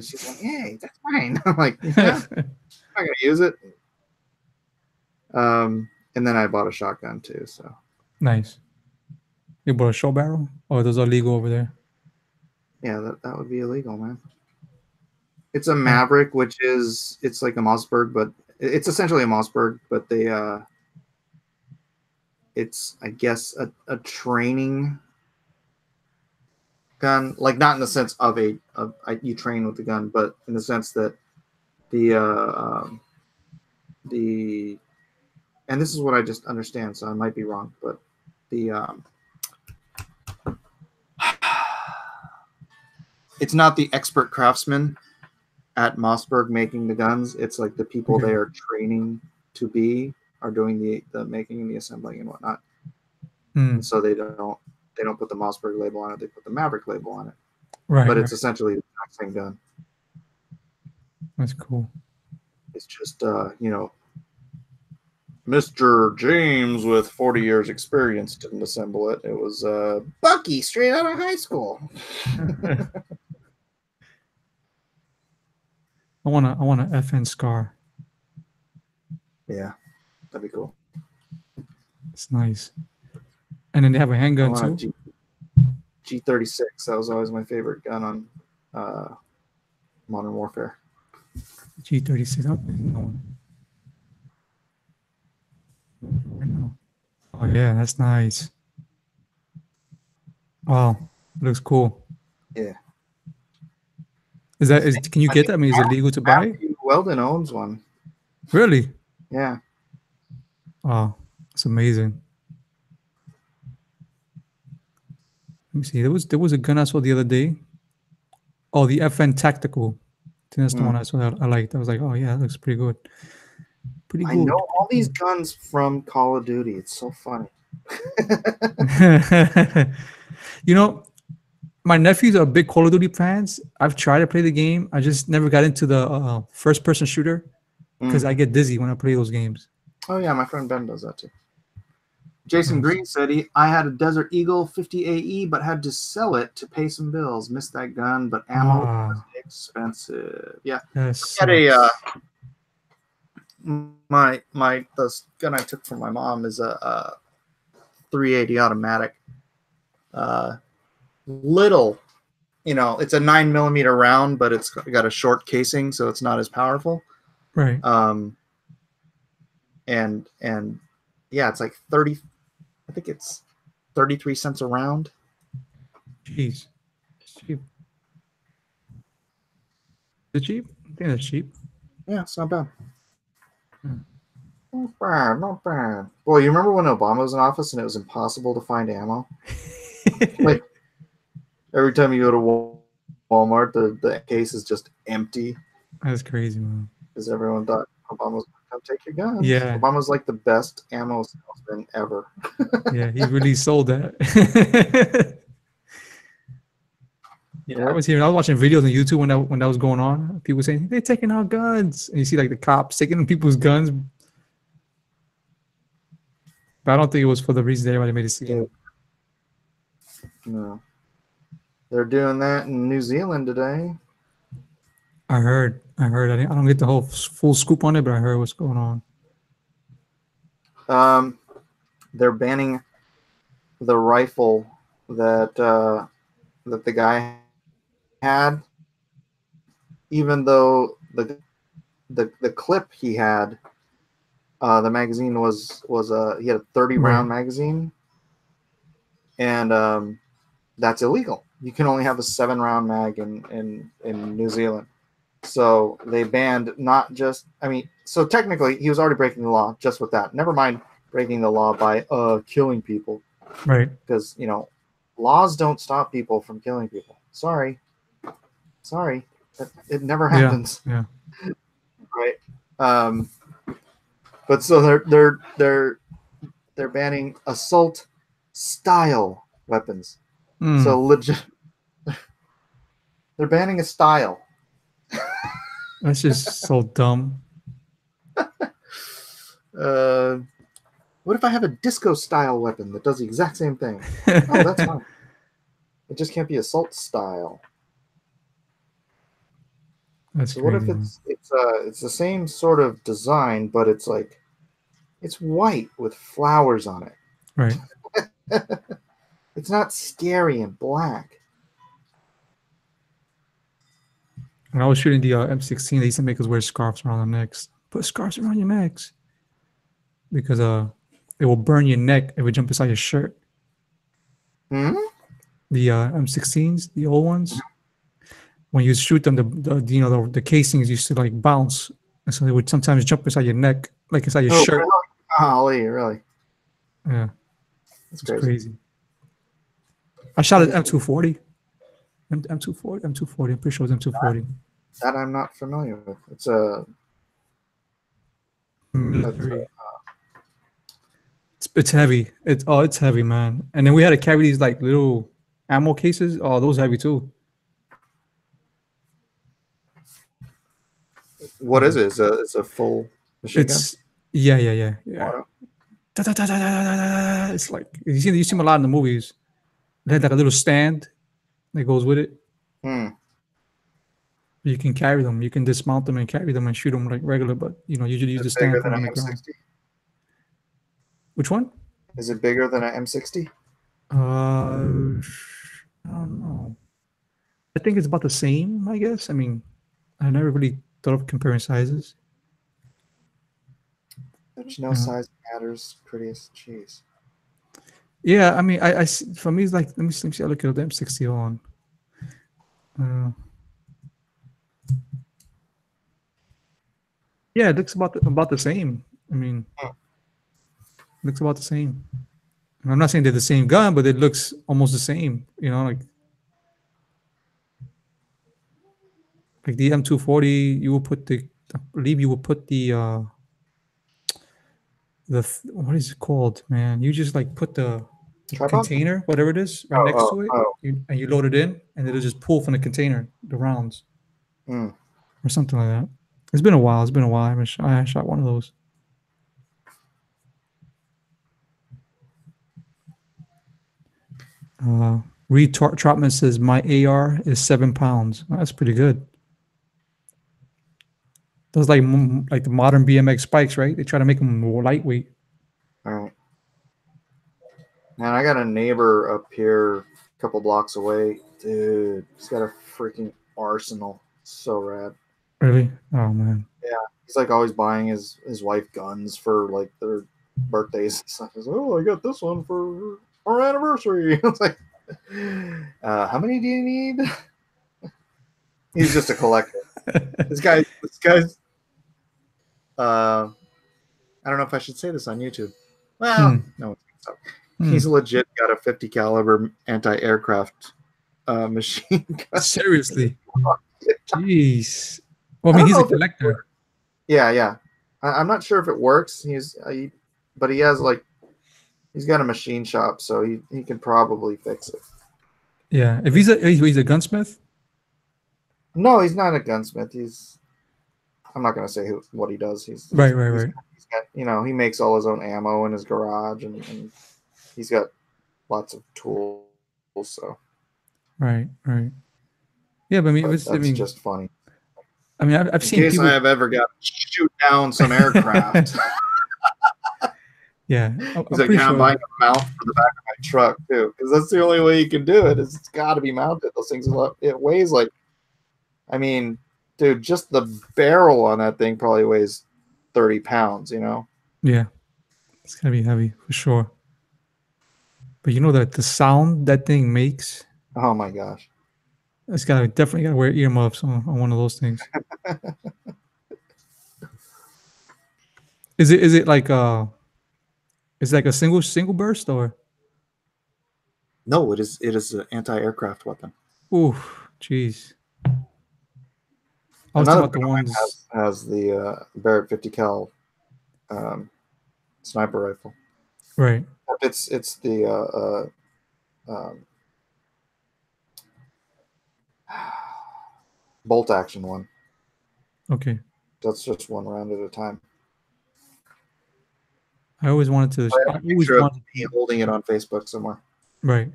she's like, "Hey, that's mine." I'm like, "Yeah, I'm not gonna use it." And then I bought a shotgun too. So nice. You bought a short barrel? Oh, those are legal over there. Yeah, that would be illegal, man. It's a Maverick, it's like a Mossberg, but it's essentially a Mossberg, but it's I guess a training gun, like not in the sense of you train with the gun, but in the sense that and this is what I just understand, so I might be wrong, but it's not the expert craftsman at Mossberg making the guns. It's like the people Okay. they are training to be are doing the making and the assembling and whatnot. Mm, And so they don't put the Mossberg label on it. They put the Maverick label on it. right. But Right. it's essentially the exact same gun. That's cool. It's just Mr. James with 40 years experience didn't assemble it. It was Bucky straight out of high school. I want an FN Scar. Yeah, that'd be cool. It's nice. And then they have a I handgun want too. a G36. That was always my favorite gun on Modern Warfare. G36. Oh yeah, that's nice. Wow, looks cool. Yeah. Can you get that? I mean, is it legal to buy? Matthew Weldon owns one. Really? Yeah. Wow, it's amazing. Let me see. There was a gun I saw the other day. Oh, the FN Tactical. I think that's the one I saw that I liked. I was like, oh yeah, that looks pretty good. Pretty I good. know all these guns from Call of Duty. It's so funny. You know, my nephews are big Call of Duty fans. I've tried to play the game. I just never got into the first-person shooter because I get dizzy when I play those games. Oh yeah, my friend Ben does that too. Jason Green said I had a Desert Eagle 50 AE, but had to sell it to pay some bills. Missed that gun, but ammo was expensive. Yeah, Yes. I had the gun I took from my mom is a 380 automatic. Little, it's a 9mm round, but it's got a short casing, so it's not as powerful. Right. And yeah, it's like 30. I think it's 33 cents a round. Jeez. It's cheap. Is it cheap? I think that's cheap. Yeah, it's not bad. Not bad, not bad. Boy, you remember when Obama was in office and it was impossible to find ammo? Like, every time you go to Walmart, the case is just empty. That's crazy, man. Because everyone thought Obama was going to take your guns. Yeah. Obama's like the best ammo salesman ever. Yeah, he really sold that. Yeah, I was watching videos on YouTube when that was going on. People saying they're taking our guns, and you see like the cops taking people's guns. But I don't think it was for the reason everybody made it seem. No, they're doing that in New Zealand today. I heard. I don't get the whole full scoop on it, but I heard what's going on. They're banning the rifle that the guy had, even though the clip he had, the magazine was he had a 30 round magazine, and that's illegal. You can only have a 7-round mag in New Zealand. So they banned not just, so technically he was already breaking the law just with that. Never mind breaking the law by killing people. Right. Because, laws don't stop people from killing people. Sorry. It never happens. Yeah. Right. But so they're banning assault style weapons. So legit, they're banning a style. That's just so dumb. What if I have a disco style weapon that does the exact same thing? Oh, that's fine. It just can't be assault style. That's so crazy. What if it's the same sort of design, but it's like it's white with flowers on it. Right. It's not scary and black. When I was shooting the M16, they used to make us wear scarves around our necks. Put scarves around your necks because it will burn your neck if it jump inside your shirt. Hmm? The M16s, the old ones, when you shoot them, the casings used to like bounce, and so they would sometimes jump inside your neck, like inside your shirt. Really? Yeah, that's crazy. I shot at M240. M240. I'm pretty sure it was M240. That I'm not familiar with. It's a Military. It's heavy. It's heavy, man. And then we had to carry these like little ammo cases. Oh, those heavy too. what is it? It's a full machine gun. It's yeah. Auto? It's like you see them a lot in the movies. They had like a little stand that goes with it. Hmm. You can carry them. You can dismount them and carry them and shoot them like regular, but you know, usually use the Is it stand bigger put than on an the ground. M60? Which one? Is it bigger than an M60? I don't know. I think it's about the same, I guess. I mean, I never really thought of comparing sizes. Don't you know Yeah. size matters? Prettiest. Jeez. Yeah, I mean, for me, it's like let me see. I look at the M60 on. Yeah, it looks about the same. I mean, it looks about the same. And I'm not saying they're the same gun, but it looks almost the same. You know, like the M240. You will put I believe you will put the what is it called, man? You just like put the Tripod? container, whatever it is, right next to it, Oh. and you load it in, and it'll just pull from the container the rounds Hmm. or something like that. It's been a while. I shot one of those. Reed Trotman says my AR is 7 pounds. That's pretty good. Those like the modern BMX spikes, right? They try to make them more lightweight. All right. Man, I got a neighbor up here a couple blocks away. Dude, he's got a freaking arsenal. So rad. Really? Oh man. Yeah. He's like always buying his wife guns for like their birthdays and stuff. He's like, oh, I got this one for our anniversary. It's like, how many do you need? He's just a collector. This guy's I don't know if I should say this on YouTube. Well, no, he's legit got a 50 caliber anti-aircraft machine gun. Seriously? Jeez. Well, I mean, he's a collector. Yeah. I'm not sure if it works. But he has he's got a machine shop, so he can probably fix it. Yeah. If he's a gunsmith? No, he's not a gunsmith. I'm not gonna say what he does. He's Right. He's got, he makes all his own ammo in his garage, and he's got lots of tools. So right. Yeah, but I mean, that's just funny. I mean, I've seen in case people. I have ever got to shoot down some aircraft. Yeah, he's like, I'm buying a mount for the back of my truck too, because that's the only way you can do it. It's got to be mounted. Those things, it weighs like, I mean, dude, just the barrel on that thing probably weighs 30 pounds. Yeah, it's gonna be heavy for sure. But you know that the sound that thing makes. Oh my gosh. It's definitely gotta wear earmuffs on one of those things. Is it like is it like a single burst or? No, it is an anti-aircraft weapon. Ooh, jeez. I was talking about the ones has the Barrett 50 cal sniper rifle. Right. It's the bolt action one. Okay. That's just one round at a time. I always wanted to. I have a picture of me holding it on Facebook somewhere. Right.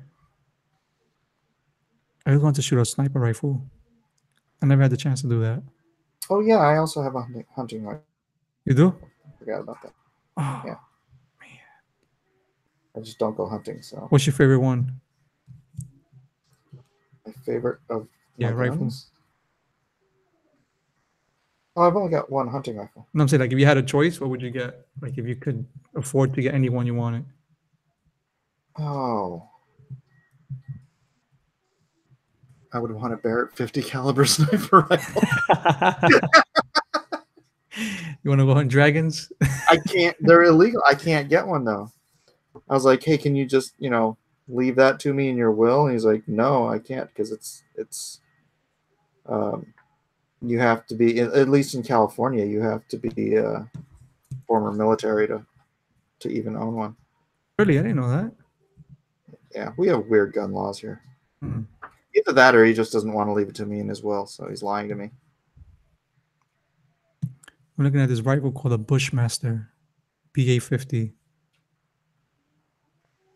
I always wanted to shoot a sniper rifle. I never had the chance to do that. Oh yeah, I also have a hunting rifle. You do? I forgot about that. Oh, yeah. Man. I just don't go hunting. So. What's your favorite one? My favorite of rifles. Oh, I've only got one hunting rifle. No, I'm saying, like, if you had a choice, what would you get? Like, if you could afford to get any one you wanted. Oh. I would want a Barrett 50 caliber sniper rifle. You want to go hunt dragons? I can't. They're illegal. I can't get one though. I was like, hey, can you just leave that to me in your will? And he's like, no, I can't, because it's You have to be, at least in California, you have to be former military to even own one. Really, I didn't know that. Yeah, we have weird gun laws here. Hmm. Either that, or he just doesn't want to leave it to me in his will, so he's lying to me. I'm looking at this rifle called a Bushmaster, BA-50.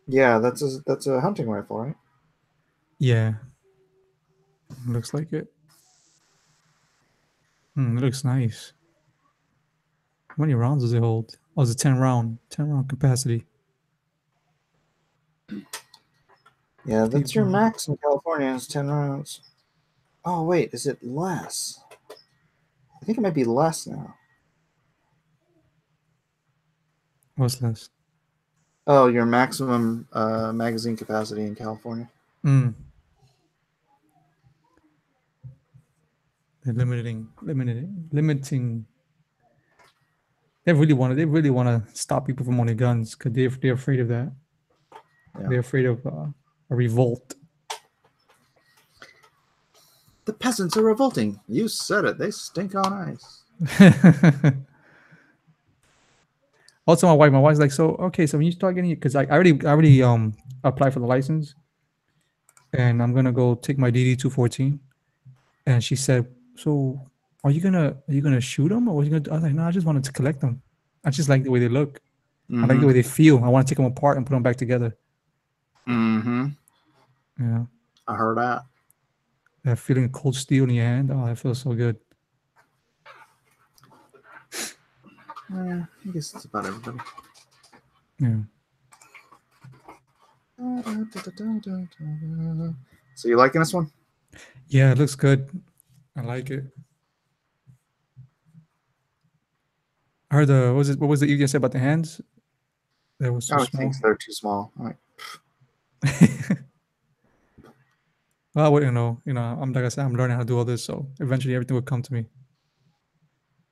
Yeah, that's a hunting rifle, right? Yeah, looks like it. It looks nice. How many rounds does it hold? Oh, it's a 10 round capacity. Yeah, that's your max in California is 10 rounds. Oh, wait, is it less? I think it might be less now. What's less? Oh, your maximum magazine capacity in California. They're limiting. They really want to stop people from owning guns because they're afraid of that. Yeah. They're afraid of a revolt. The peasants are revolting. You said it. They stink on ice. Also, my wife's like, so okay, so when you start getting it, because I already applied for the license, and I'm gonna go take my DD 214, and she said, so are you gonna shoot them, or what are you gonna do? I was like, no, I just wanted to collect them. I just like the way they look. I like the way they feel. I want to take them apart and put them back together. Mm-hmm. Yeah. I heard that. That feeling of cold steel in your hand. Oh, that feels so good. Yeah, I guess it's about everybody. Yeah. So you liking this one? Yeah, it looks good. I like it. I heard what was the you said about the hands? That was too Oh, he small. thinks they're too small. I'm like, Well, I wouldn't know. I'm like I said, I'm learning how to do all this, so eventually everything will come to me.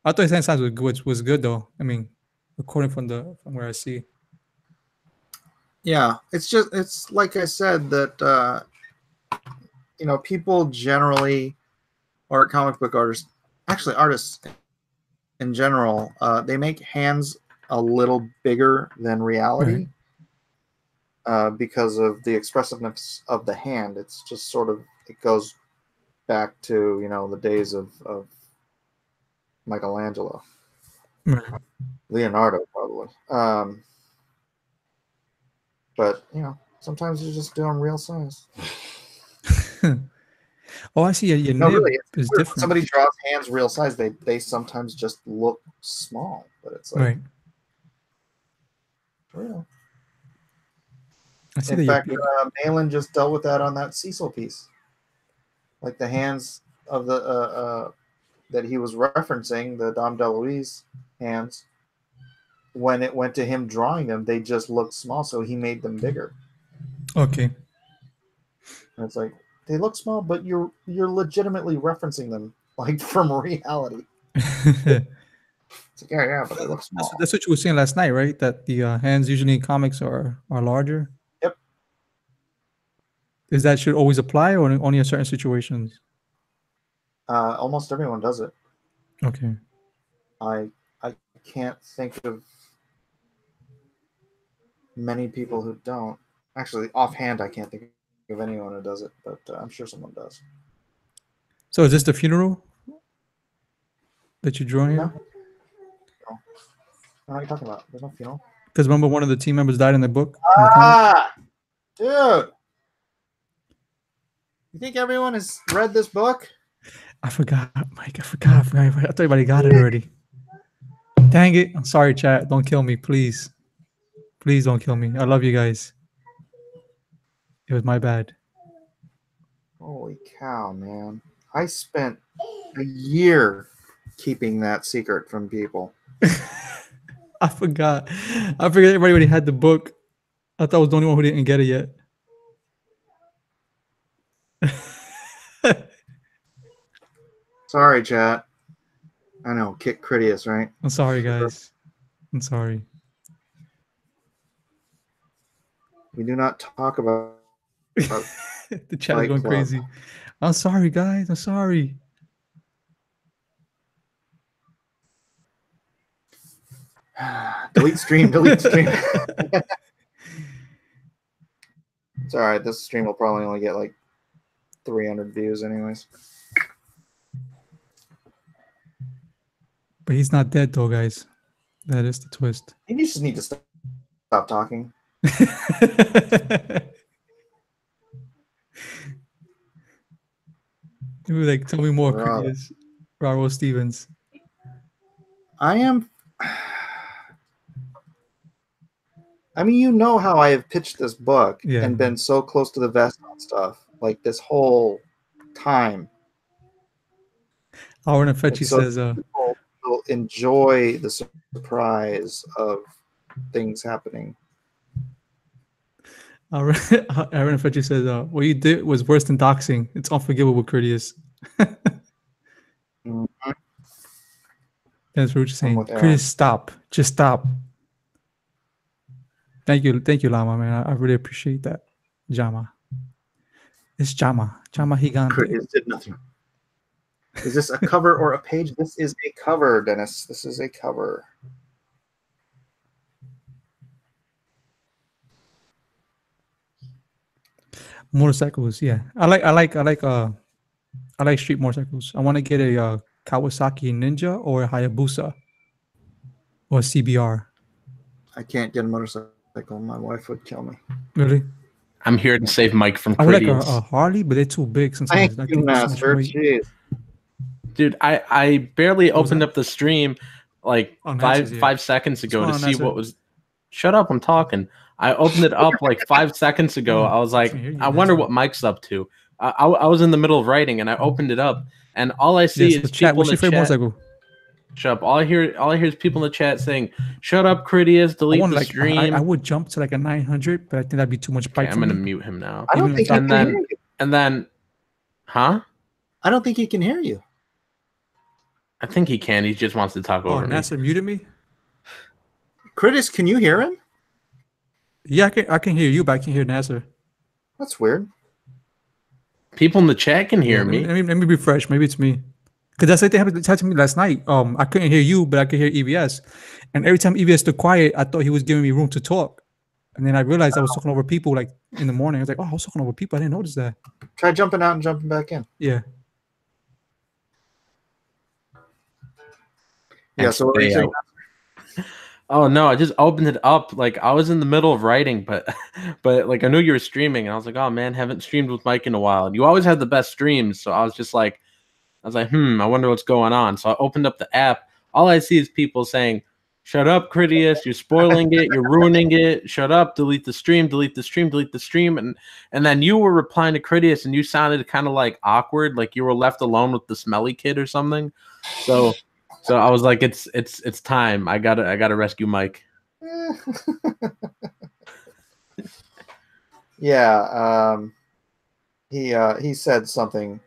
I thought his hand size was good though. I mean, according from where I see. yeah, it's like I said that people generally, or comic book artists, actually artists in general, they make hands a little bigger than reality. Right. Because of the expressiveness of the hand. It's just sort of, it goes back to the days of Michelangelo, Leonardo probably. But sometimes you just do them real size. Oh, I see. Your no, nib really, is when different. somebody draws hands real size, they sometimes just look small, but it's like right. real. I see In that fact, Malin just dealt with that on that Cecil piece. Like the hands of the that he was referencing, the Dom DeLuise hands, when it went to him drawing them, they just looked small, so he made them bigger. Okay. And it's like, they look small, but you're legitimately referencing them like from reality. It's like, yeah, but they look small. That's what you were saying last night, right? That the hands usually in comics are larger. Yep. Is that should always apply, or only in certain situations? Almost everyone does it. Okay. I can't think of many people who don't. Actually, offhand, I can't think of anyone who does it, but I'm sure someone does. So is this the funeral that you draw here? No. What are you talking about? There's no funeral. Because remember, one of the team members died in the book. Dude! You think everyone has read this book? I forgot, Mike. I forgot. I thought everybody got it already. Dang it! I'm sorry, chat. Don't kill me, please. Please don't kill me. I love you guys. It was my bad. Holy cow, man! I spent a year keeping that secret from people. I forgot. I forgot everybody already had the book. I thought I was the only one who didn't get it yet. Sorry, chat. I know, Kit Critias, right? I'm sorry, guys. I'm sorry. We do not talk about the chat is going crazy. I'm sorry, guys. I'm sorry. Delete stream, delete stream. It's all right. This stream will probably only get like 300 views anyways. But he's not dead though, guys. That is the twist. You just need to stop talking. Like, tell me more, Right. Chris. Raro Stevens. I am. I mean, you know how I have pitched this book and been so close to the vest on stuff like this whole time. Aaron Fetchy so says, people will enjoy the surprise of things happening. Aaron Fetchy says, what you did was worse than doxing. It's unforgivable, Curtius. Mm-hmm. That's what you're saying. Curtius, stop. Just stop. Thank you, Lama, man. I really appreciate that. Jama. It's Jama. Jama Higante. Curtius did nothing. Is this a cover or a page? This is a cover, Dennis. This is a cover. Motorcycles, yeah. I like street motorcycles. I want to get a Kawasaki Ninja or a Hayabusa or a CBR. I can't get a motorcycle. My wife would kill me. Really? I'm here to save Mike from I would like Critias. a Harley, but they're too big sometimes. Thank you, Master. Jeez. Dude, I barely opened up the stream like Nancy's, 5 seconds ago to see Nancy? what was. Shut up! I'm talking. I opened it up like 5 seconds ago. I was like, I wonder what Mike's up to. I was in the middle of writing and I opened it up, and all I see is chat. people What's in your the favorite chat. motorcycle? Shut up! All I hear is people in the chat saying, "Shut up, Critias, delete the stream." I would jump to like a 900, but I think that'd be too much. Okay, I'm gonna mute him now. I don't think he can hear you. And then, huh? I don't think he can hear you. I think he can. He just wants to talk over me. Nasser muted me. Critias, can you hear him? Yeah, I can hear you, but I can hear Nasser. That's weird. People in the chat can hear me. Let me refresh. Maybe it's me. Because that's like they happened to me last night. I couldn't hear you, but I could hear EBS. And every time EBS stood quiet, I thought he was giving me room to talk. And then I realized I was talking over people like in the morning. I was like, oh, I was talking over people. I didn't notice that. Try jumping out and jumping back in. Yeah. Yeah, so what are you saying? Oh no, I just opened it up. Like I was in the middle of writing, but like I knew you were streaming, and I was like, oh man, haven't streamed with Mike in a while. And you always have the best streams, so I was like, I wonder what's going on. So I opened up the app. All I see is people saying, shut up, Critias, you're spoiling it, you're ruining it, shut up, delete the stream, delete the stream, delete the stream. And then you were replying to Critias, and you sounded kind of like awkward, like you were left alone with the smelly kid or something. So I was like, it's time. I gotta rescue Mike. Yeah, he said something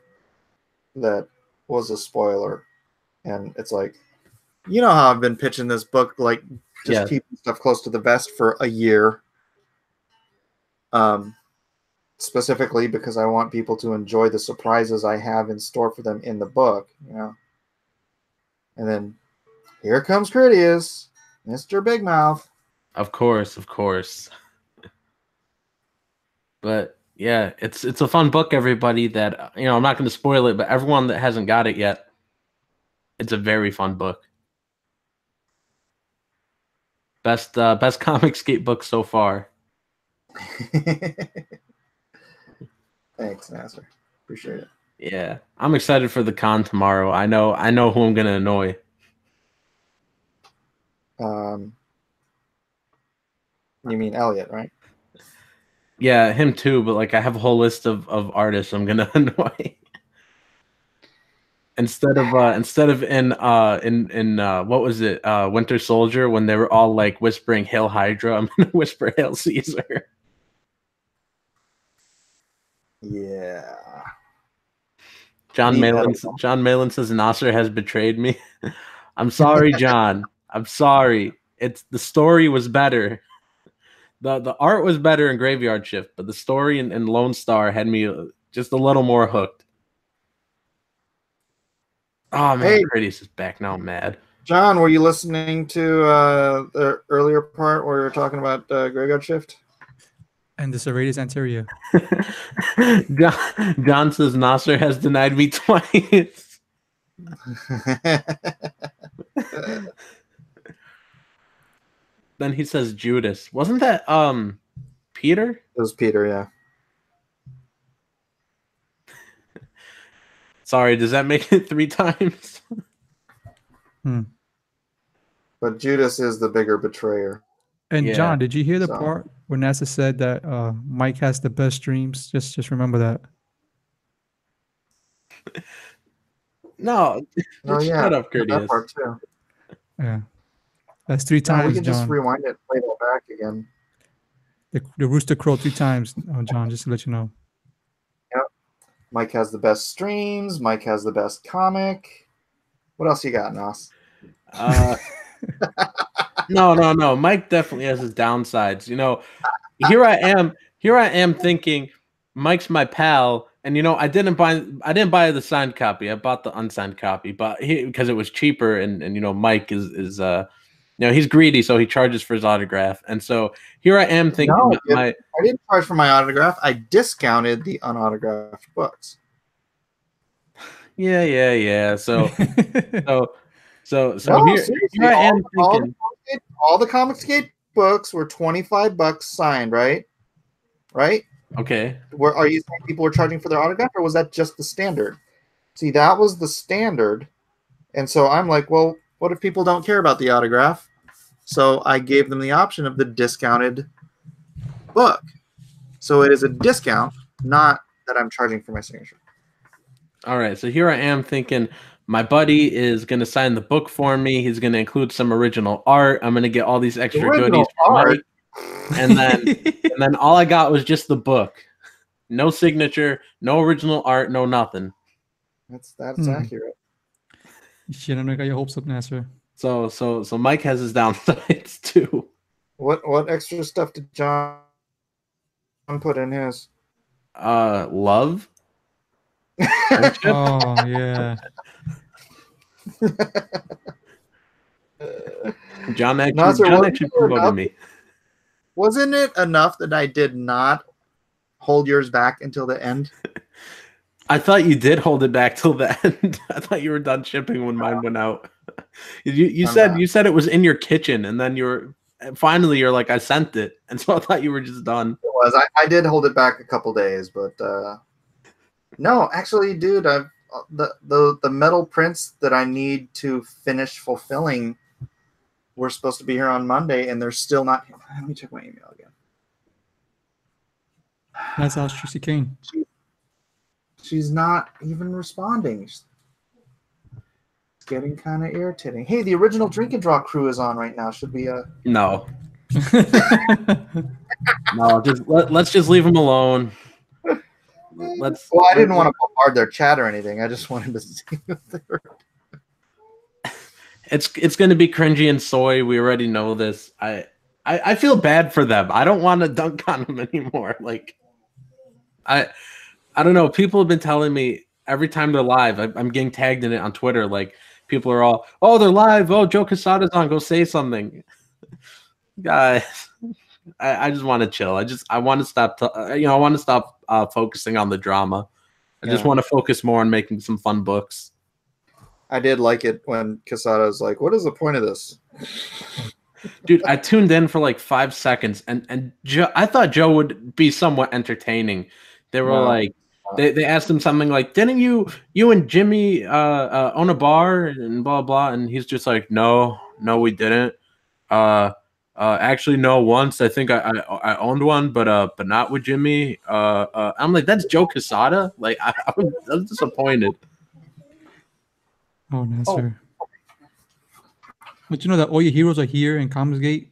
that was a spoiler, and it's like, you know how I've been pitching this book, like just keeping stuff close to the vest for a year, specifically because I want people to enjoy the surprises I have in store for them in the book, you know. And then here comes Critias, Mr. Big Mouth. Of course. But yeah, it's a fun book, everybody. That I'm not going to spoil it, but everyone that hasn't got it yet, it's a very fun book. Best comic skate book so far. Thanks, Nasser. Appreciate it. Yeah, I'm excited for the con tomorrow. I know who I'm gonna annoy. You mean Elliot, right? Yeah, him too. But like, I have a whole list of artists I'm gonna annoy. Instead of in what was it, Winter Soldier, when they were all like whispering "Hail Hydra," I'm gonna whisper "Hail Caesar." Yeah. John Malin says Nasser has betrayed me. I'm sorry, John. I'm sorry. The story was better. The art was better in Graveyard Shift, but the story in Lone Star had me just a little more hooked. Oh man, Critias is back now. I'm mad. John, were you listening to the earlier part where we were talking about graveyard shift? And the serratus anterior. John says Nasser has denied me twice. Then he says Judas. Wasn't that Peter? It was Peter, yeah. Sorry, does that make it 3 times? But Judas is the bigger betrayer. And Yeah. John, did you hear the So- part where NASA said that Mike has the best streams? Just remember that. No. Oh, yeah. Shut up, That Curtius. part too. Yeah. That's 3 No, we times, can just John. rewind it and play that back again. The rooster crowed 3 times, John, just to let you know. Mike has the best streams. Mike has the best comic. What else you got, Nos? No. Mike definitely has his downsides. You know, here I am thinking Mike's my pal, and you know, I didn't buy the signed copy. I bought the unsigned copy, but because it was cheaper, and you know, Mike is you know, he's greedy, so he charges for his autograph. And so here I am thinking I didn't charge for my autograph. I discounted the unautographed books. Yeah. So No, here seriously, I am thinking. all the Comicsgate books were $25 signed, right? Right? Okay. Are you saying people were charging for their autograph, or was that just the standard? See, that was the standard. And so I'm like, well, what if people don't care about the autograph? So I gave them the option of the discounted book. So it is a discount, not that I'm charging for my signature. All right. So here I am thinking my buddy is going to sign the book for me. He's going to include some original art. I'm going to get all these extra Original goodies from art? Mike. And then all I got was just the book. No signature, no original art, no nothing. That's accurate. You shouldn't have got your hopes up, Nasser. So Mike has his downsides too. What extra stuff did John put in his? Love. Oh, yeah. John actually Nasser, promoted me. Wasn't it enough that I did not hold yours back until the end? I thought you did hold it back till the end. I thought you were done shipping when mine went out. You said it was in your kitchen, and then you're like, I sent it, and so I thought you were just done. It was. I did hold it back a couple days, but no, actually, dude, the metal prints that I need to finish fulfilling were supposed to be here on Monday, and they're still not. Let me check my email again. That's how Tracy Kane. She's not even responding. It's getting kind of irritating. Hey, the original Drink and Draw crew is on right now. Should we? No. No, let's just leave them alone. Well, I didn't want to bombard their chat or anything. I just wanted to see if they were. It's going to be cringy and soy. We already know this. I feel bad for them. I don't want to dunk on them anymore. Like, I don't know. People have been telling me every time they're live. I'm getting tagged in it on Twitter. Like, people are all, oh, they're live. Oh, Joe Quesada's on. Go say something, guys. I just want to chill. I want to stop. I want to stop focusing on the drama. I just want to focus more on making some fun books. I did like it when Quesada was like, "What is the point of this?" Dude, I tuned in for like 5 seconds, and Joe, I thought Joe would be somewhat entertaining. They were like, they asked him something like, "Didn't you and Jimmy own a bar?" and blah blah, and he's just like, "No, we didn't. Actually, no. Once I think I owned one, but not with Jimmy." I'm like, that's Joe Quesada. Like, I was disappointed. Oh, Nasser. But you know that all your heroes are here in Comicsgate?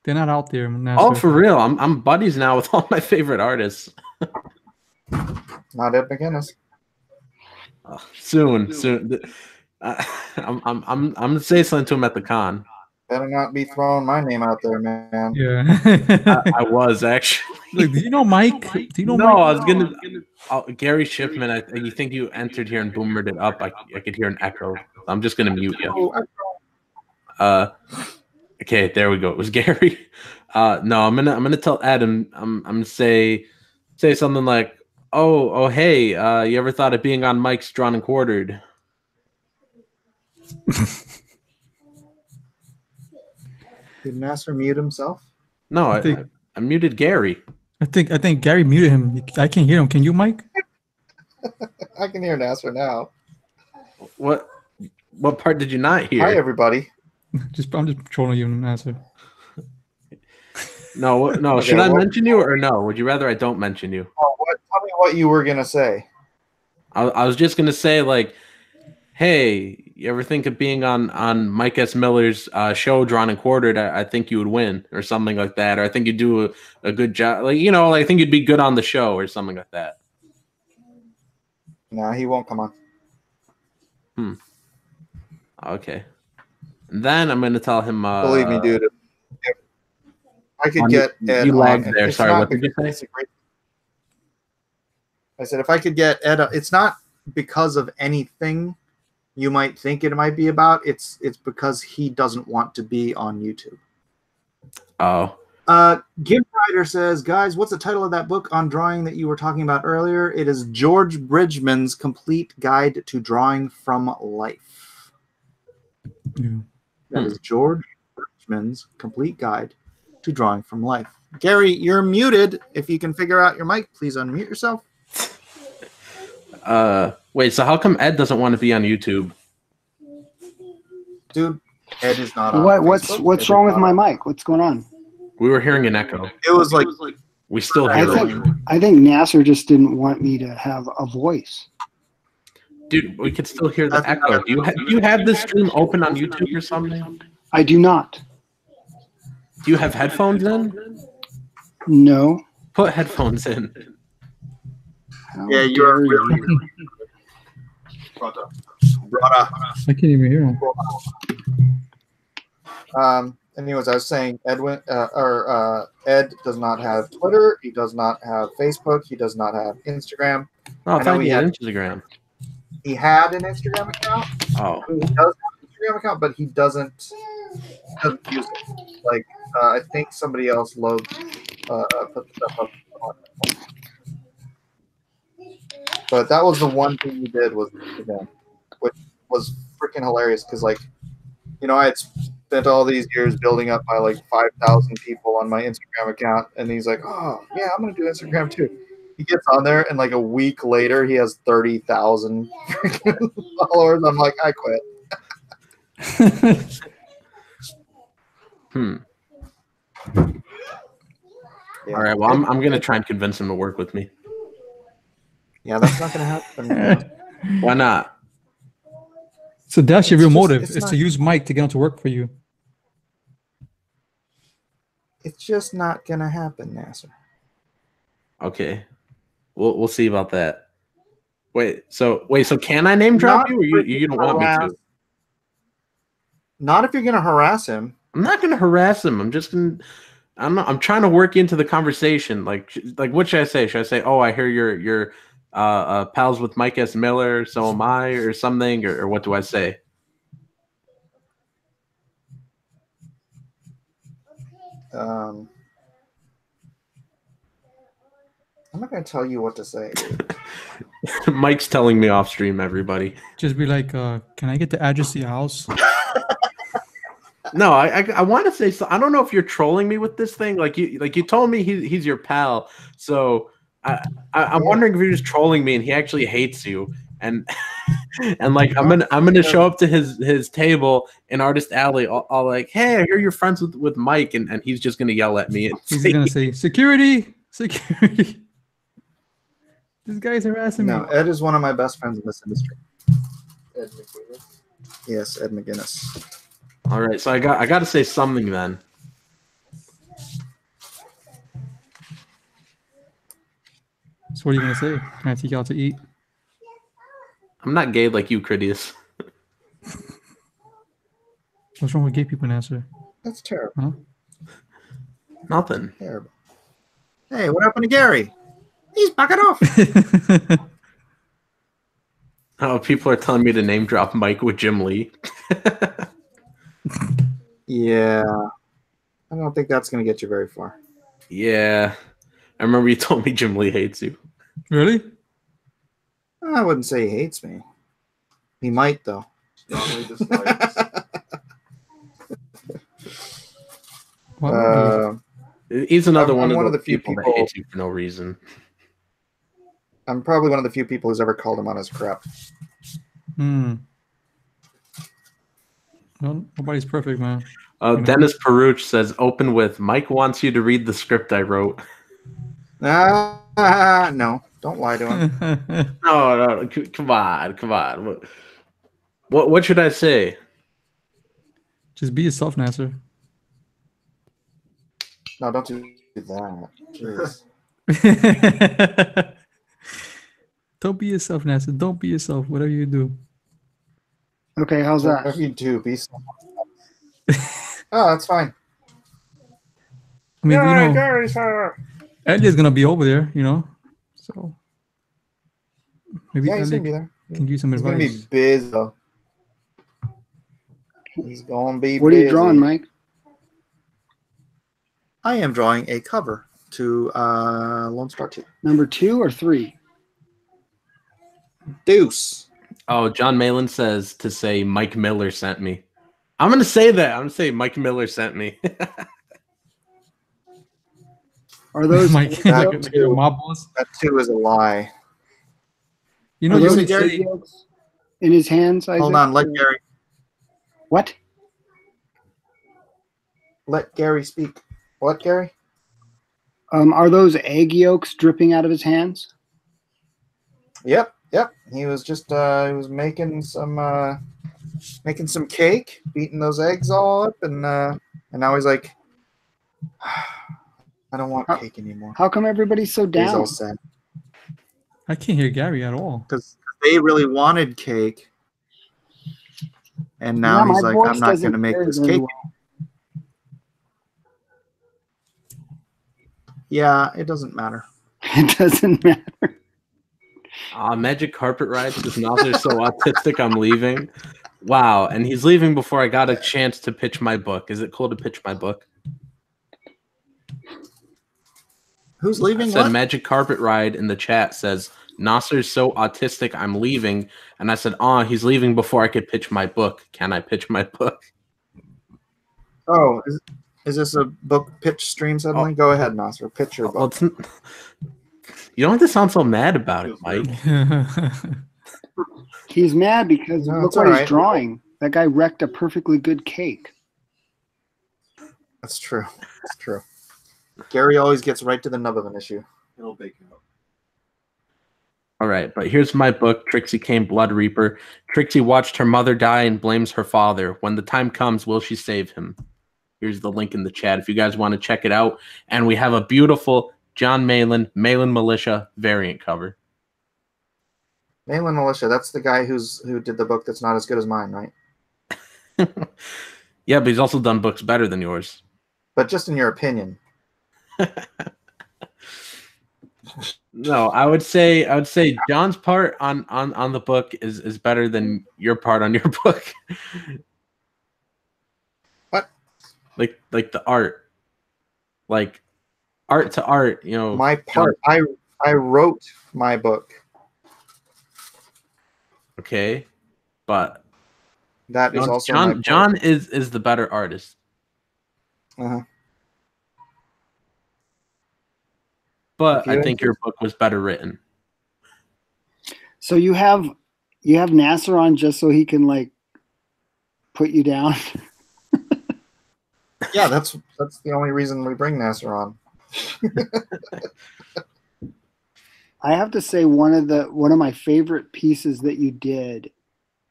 They're not out there, Nasser. Oh, for real. I'm buddies now with all my favorite artists. Not Ed McGuinness. Soon. I'm gonna say something to him at the con. Better not be throwing my name out there, man. Yeah. I was actually. Look, do you know Mike? Do you know No, Mike? I was gonna. Gary Shipman. You think you entered here and boomered it up? I could hear an echo. I'm just gonna mute you. Okay, there we go. It was Gary. No, I'm gonna tell Adam. I'm gonna say something like, oh, hey, you ever thought of being on Mike's Drawn and Quartered? Did Nasser mute himself? No, I muted Gary. I think Gary muted him. I can't hear him. Can you, Mike? I can hear Nasser now. What part did you not hear? Hi, everybody. I'm just trolling you, Nasser. No. Okay, Should I mention you or no? Would you rather I don't mention you? Tell me what you were gonna say. I was just gonna say, like, hey, you ever think of being on Mike S. Miller's show, Drawn and Quartered? I think you would win, or something like that. Or I think you'd do a good job. Like, I think you'd be good on the show, or something like that. No, he won't come on. Okay. And then I'm gonna tell him. Believe me, dude. If I could get Ed you lagged on, there. Sorry, what did you say? I said if I could get Ed, it's not because of anything you might think it might be about. It's because he doesn't want to be on YouTube. Oh. Gift Rider says, guys, what's the title of that book on drawing that you were talking about earlier? It is George Bridgman's Complete Guide to Drawing from Life. Yeah. That is George Bridgman's Complete Guide to Drawing from Life. Gary, you're muted. If you can figure out your mic, please unmute yourself. Wait, so how come Ed doesn't want to be on YouTube? Dude, Ed is not on Facebook. What's wrong with my mic? What's going on? We were hearing an echo. It was like We still hear it. I think Nasser just didn't want me to have a voice. Dude, we could still hear the echo. Do you have this stream open on YouTube or something? I do not. Do you have headphones in? No. Put headphones in. How Yeah, you're dare really you. brother. I can't even hear him. Anyways, I was saying Ed does not have Twitter. He does not have Facebook. He does not have Instagram. Oh, I know thought he he had had- Instagram. He had an Instagram account. Oh. He does have an Instagram account, but he doesn't use it. Like I think somebody else put stuff up on it. But that was the one thing he did was Instagram, which was freaking hilarious because, like, I had spent all these years building up my 5,000 people on my Instagram account, and he's like, "Oh yeah, I'm gonna do Instagram too." He gets on there, and a week later, he has 30,000 followers. I'm like, I quit. Yeah. All right. Well, I'm gonna try and convince him to work with me. Yeah, that's not gonna happen. Why not? So that's your It's real just- motive, it's is not- to use Mike to get him to work for you. It's just not gonna happen, Nasser. Okay. We'll see about that. So can I name drop Not you, or you don't want me harass- to? Not if you're gonna harass him. I'm not gonna harass him. I'm trying to work into the conversation. Like what should I say? Should I say, "Oh, I hear you're pals with Mike S. Miller, so am I," or something, or what do I say? I'm not gonna tell you what to say. Mike's telling me off stream, everybody. Just be like, can I get the address to your house? No, I want to say so. I don't know if you're trolling me with this thing. Like you told me he's your pal. So I'm wondering if you're just trolling me and he actually hates you. And I'm gonna show up to his table in Artist Alley. I'll like, hey, I hear you're friends with Mike, and he's just gonna yell at me. And He's gonna say, security. This guy's harassing No, me. Ed is one of my best friends in this industry. Ed McGinnis. Yes, Ed McGinnis. All right, so I got to say something then. So what are you gonna say? Can I take you out to eat? I'm not gay like you, Critias. What's wrong with gay people, Nasser? That's terrible. Huh? Nothing. Terrible. Hey, what happened to Gary? He's backing off. Oh, people are telling me to name drop Mike with Jim Lee. Yeah. I don't think that's going to get you very far. Yeah. I remember you told me Jim Lee hates you. Really? I wouldn't say he hates me. He might, though. Strongly dislikes. Wow. He's another I'm one of one of the the few people that people- hates you for no reason. I'm probably one of the few people who's ever called him on his crap. Well, nobody's perfect, man. You know? Dennis Peruch says, open with, Mike wants you to read the script I wrote. No, don't lie to him. No, come on. What should I say? Just be yourself, Nasser. No, don't do that. Jeez. Don't be yourself, Nasser. Don't be yourself. Whatever you do. Okay, how's Whatever that? you do, be someone else. Oh, that's fine. I mean, Yay, you know, Gary's here. Eddie's gonna be over there, you know. So maybe Yeah, he's Eddie gonna be there. can give you some He's gonna be advice. busy though. He's gonna be What are you busy. drawing, Mike? I am drawing a cover to Lone Star 2. Number 2 or 3? Deuce. Oh, John Malin says to say Mike Miller sent me. I'm going to say that. I'm going to say Mike Miller sent me. Are those Mike, That like a mob boss. That 2 is a lie. You know, are you those would say, egg yolks in his hands, Isaac? Hold on, let Gary speak. What, Gary? Are those egg yolks dripping out of his hands? Yep. He was just he was making some cake, beating those eggs all up, and now he's like, I don't want cake anymore. How come everybody's so He's all down? sad I can't hear Gary at all. because they really wanted cake, and now Yeah, he's my like, voice I'm not doesn't going to make carry this very cake. well. Yeah, it doesn't matter. It doesn't matter. Magic Carpet Ride says Nasser's so autistic I'm leaving. Wow, and he's leaving before I got a chance to pitch my book. Is it cool to pitch my book? Who's I leaving? said What? Magic Carpet Ride in the chat says Nasser's so autistic I'm leaving, and I said, he's leaving before I could pitch my book. Can I pitch my book? Oh, is this a book pitch stream suddenly? Go ahead, Nasser. Pitch your Well, book. you don't have to sound so mad about it, Mike. He's mad because No, look it's what all he's right. drawing. That guy wrecked a perfectly good cake. That's true. That's true. Gary always gets right to the nub of an issue. He'll bake it up. All right, but here's my book, Trixie Came Blood Reaper. Trixie watched her mother die and blames her father. When the time comes, will she save him? Here's the link in the chat if you guys want to check it out. And we have a beautiful John Malin Militia variant cover. Malin Militia, that's the guy who did the book that's not as good as mine, right? Yeah, but he's also done books better than yours. But just in your opinion. No, I would say John's part on the book is better than your part on your book. What? Like the art. Like art to art, you know. My part, I wrote my book. Okay. But That is also my part. John is the better artist. Uh-huh. But If you I think your book was better written. So you have Nasser on just so he can like put you down. Yeah, that's the only reason we bring Nasser on. I have to say one of my favorite pieces that you did.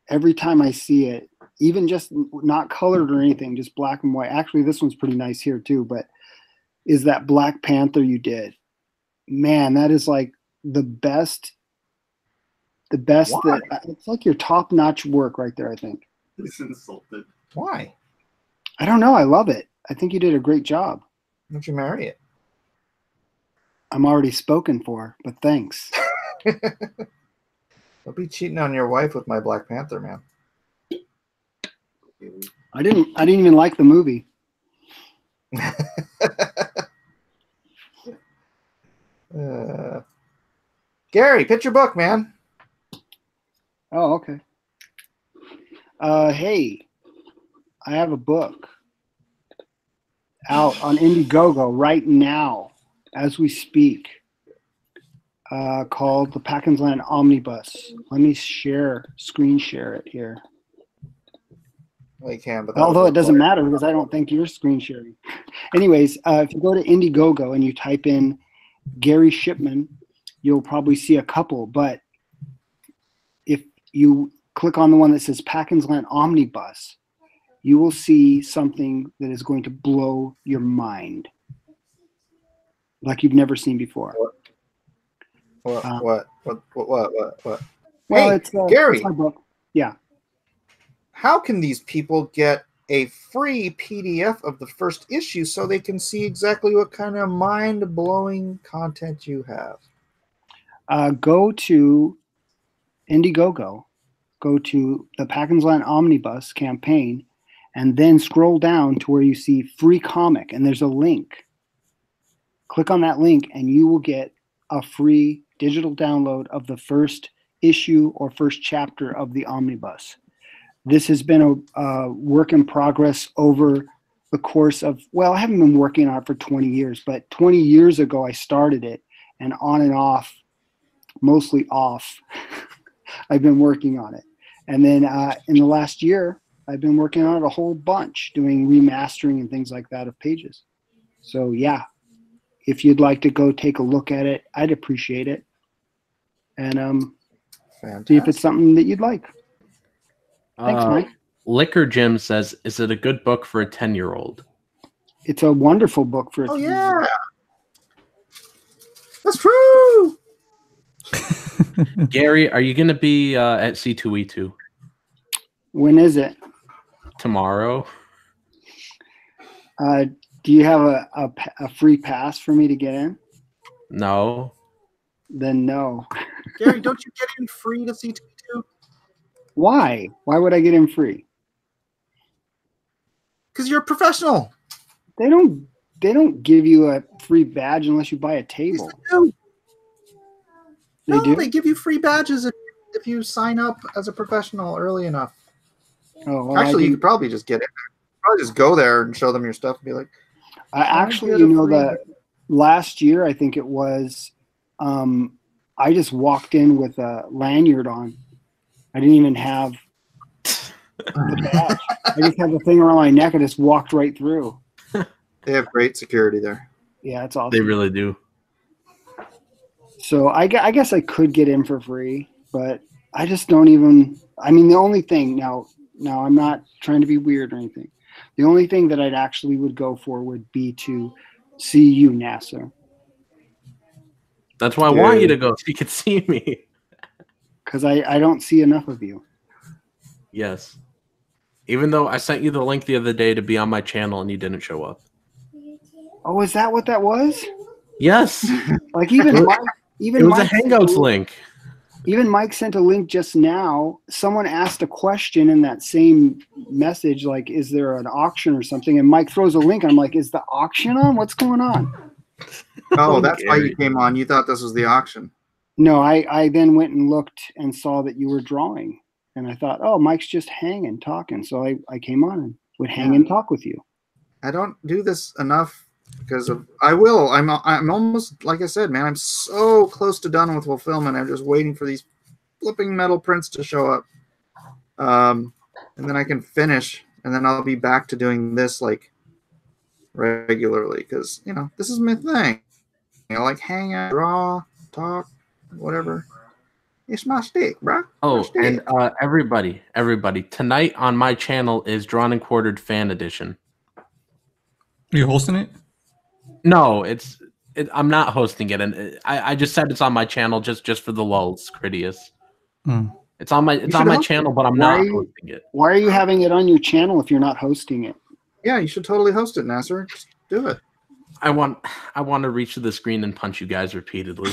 Every time I see it, even just not colored or anything, just black and white. Actually, this one's pretty nice here too. But is that Black Panther you did? Man, that is like the best. The best. Why? It's like your top-notch work right there. I think. He's insulted. Why? I don't know. I love it. I think you did a great job. Why don't you marry it? I'm already spoken for, but thanks. Don't be cheating on your wife with my Black Panther, man. I didn't even like the movie. Gary, pitch your book, man. Oh, okay. Hey, I have a book out on Indiegogo right now as we speak, called The Packins Land Omnibus. Let me screen share it here. Well, you can, but Although it doesn't matter because I don't think you're screen sharing. Anyways, if you go to Indiegogo and you type in Gary Shipman, you'll probably see a couple. But if you click on the one that says Packins Land Omnibus, you will see something that is going to blow your mind, like you've never seen before. What? Well, Hey, Gary. it's my book. Yeah. How can these people get a free PDF of the first issue so they can see exactly what kind of mind-blowing content you have? Go to Indiegogo, go to the Packins Land Omnibus campaign, and then scroll down to where you see free comic, and there's a link. Click on that link, and you will get a free digital download of the first issue or first chapter of the omnibus. This has been a work in progress over the course of, well, I haven't been working on it for 20 years, but 20 years ago I started it, and on and off, mostly off, I've been working on it. And then in the last year, I've been working on it a whole bunch, doing remastering and things like that of pages. So yeah, if you'd like to go take a look at it, I'd appreciate it. And see if it's something that you'd like. Thanks, Mike. Liquor Jim says, is it a good book for a 10-year-old? It's a wonderful book for a 10-year-old. Yeah. That's true. Gary, are you going to be at C2E2? When is it? Tomorrow. Do you have a free pass for me to get in? No. Then no. Gary, don't you get in free to C2E2? Why? Why would I get in free? Because you're a professional. They don't give you a free badge unless you buy a table. Yes, They do? They give you free badges if you sign up as a professional early enough. Oh, well, Actually, you could probably just get in there. Probably just go there and show them your stuff and be like, actually, you know, the last year, I think it was, I just walked in with a lanyard on. I didn't even have the badge. I just had the thing around my neck. I just walked right through. they have great security there. Yeah, it's awesome. They really do. So I guess I could get in for free, but I just don't even. I mean, the only thing now I'm not trying to be weird or anything. The only thing that I'd actually would go for would be to see you, NASA. That's why I want you to go so you can see me. Because I don't see enough of you. Yes. Even though I sent you the link the other day to be on my channel and you didn't show up. Oh, is that what that was? Yes. Like even Mike, it was a Hangouts link. Even Mike sent a link just now. Someone asked a question in that same message, like, is there an auction or something? And Mike throws a link. I'm like, is the auction on? What's going on? Oh, that's why you came on. You thought this was the auction. No, I then went and looked and saw that you were drawing. And I thought, oh, Mike's just hanging, talking. So I came on and would hang and talk with you. I don't do this enough because of I will. I'm almost, like I said, man, I'm so close to done with fulfillment. I'm just waiting for these flipping metal prints to show up. And then I can finish, and then I'll be back to doing this like regularly because, you know, this is my thing. You know, like hang out, draw, talk, whatever. It's my stick, bro. Oh, and everybody, tonight on my channel is Drawn and Quartered Fan Edition. Are you hosting it? No, I'm not hosting it, and I just said it's on my channel just for the lulz, Critias. It's on my channel, but I'm not hosting it. Why are you having it on your channel if you're not hosting it? Yeah, you should totally host it, Nasser. Just do it. I want to reach to the screen and punch you guys repeatedly.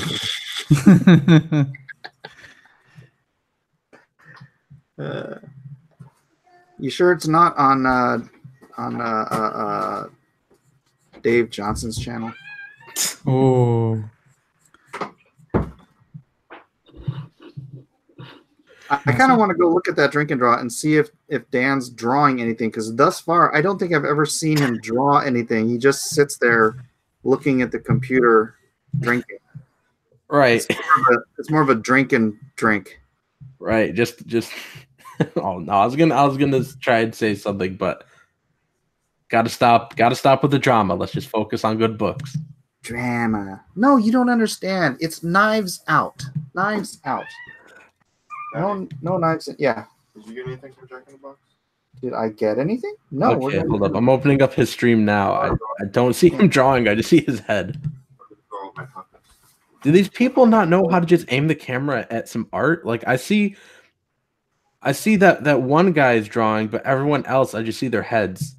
You sure it's not on Dave Johnson's channel? Oh, I kind of want to go look at that drink and draw and see if Dan's drawing anything, because thus far I don't think I've ever seen him draw anything. He just sits there looking at the computer drinking. Right. It's more of a drink and drink. Right. Just oh no, I was gonna try and say something, but gotta stop with the drama. Let's just focus on good books. Drama. No, you don't understand. It's Knives Out. Knives Out. No knives. Yeah. Did you get anything from Jack in the Box? Did I get anything? No. Okay, hold up. I'm opening up his stream now. I don't see him drawing. I just see his head. Throw out my pockets. Do these people not know how to just aim the camera at some art? Like I see that one guy is drawing, but everyone else, I just see their heads.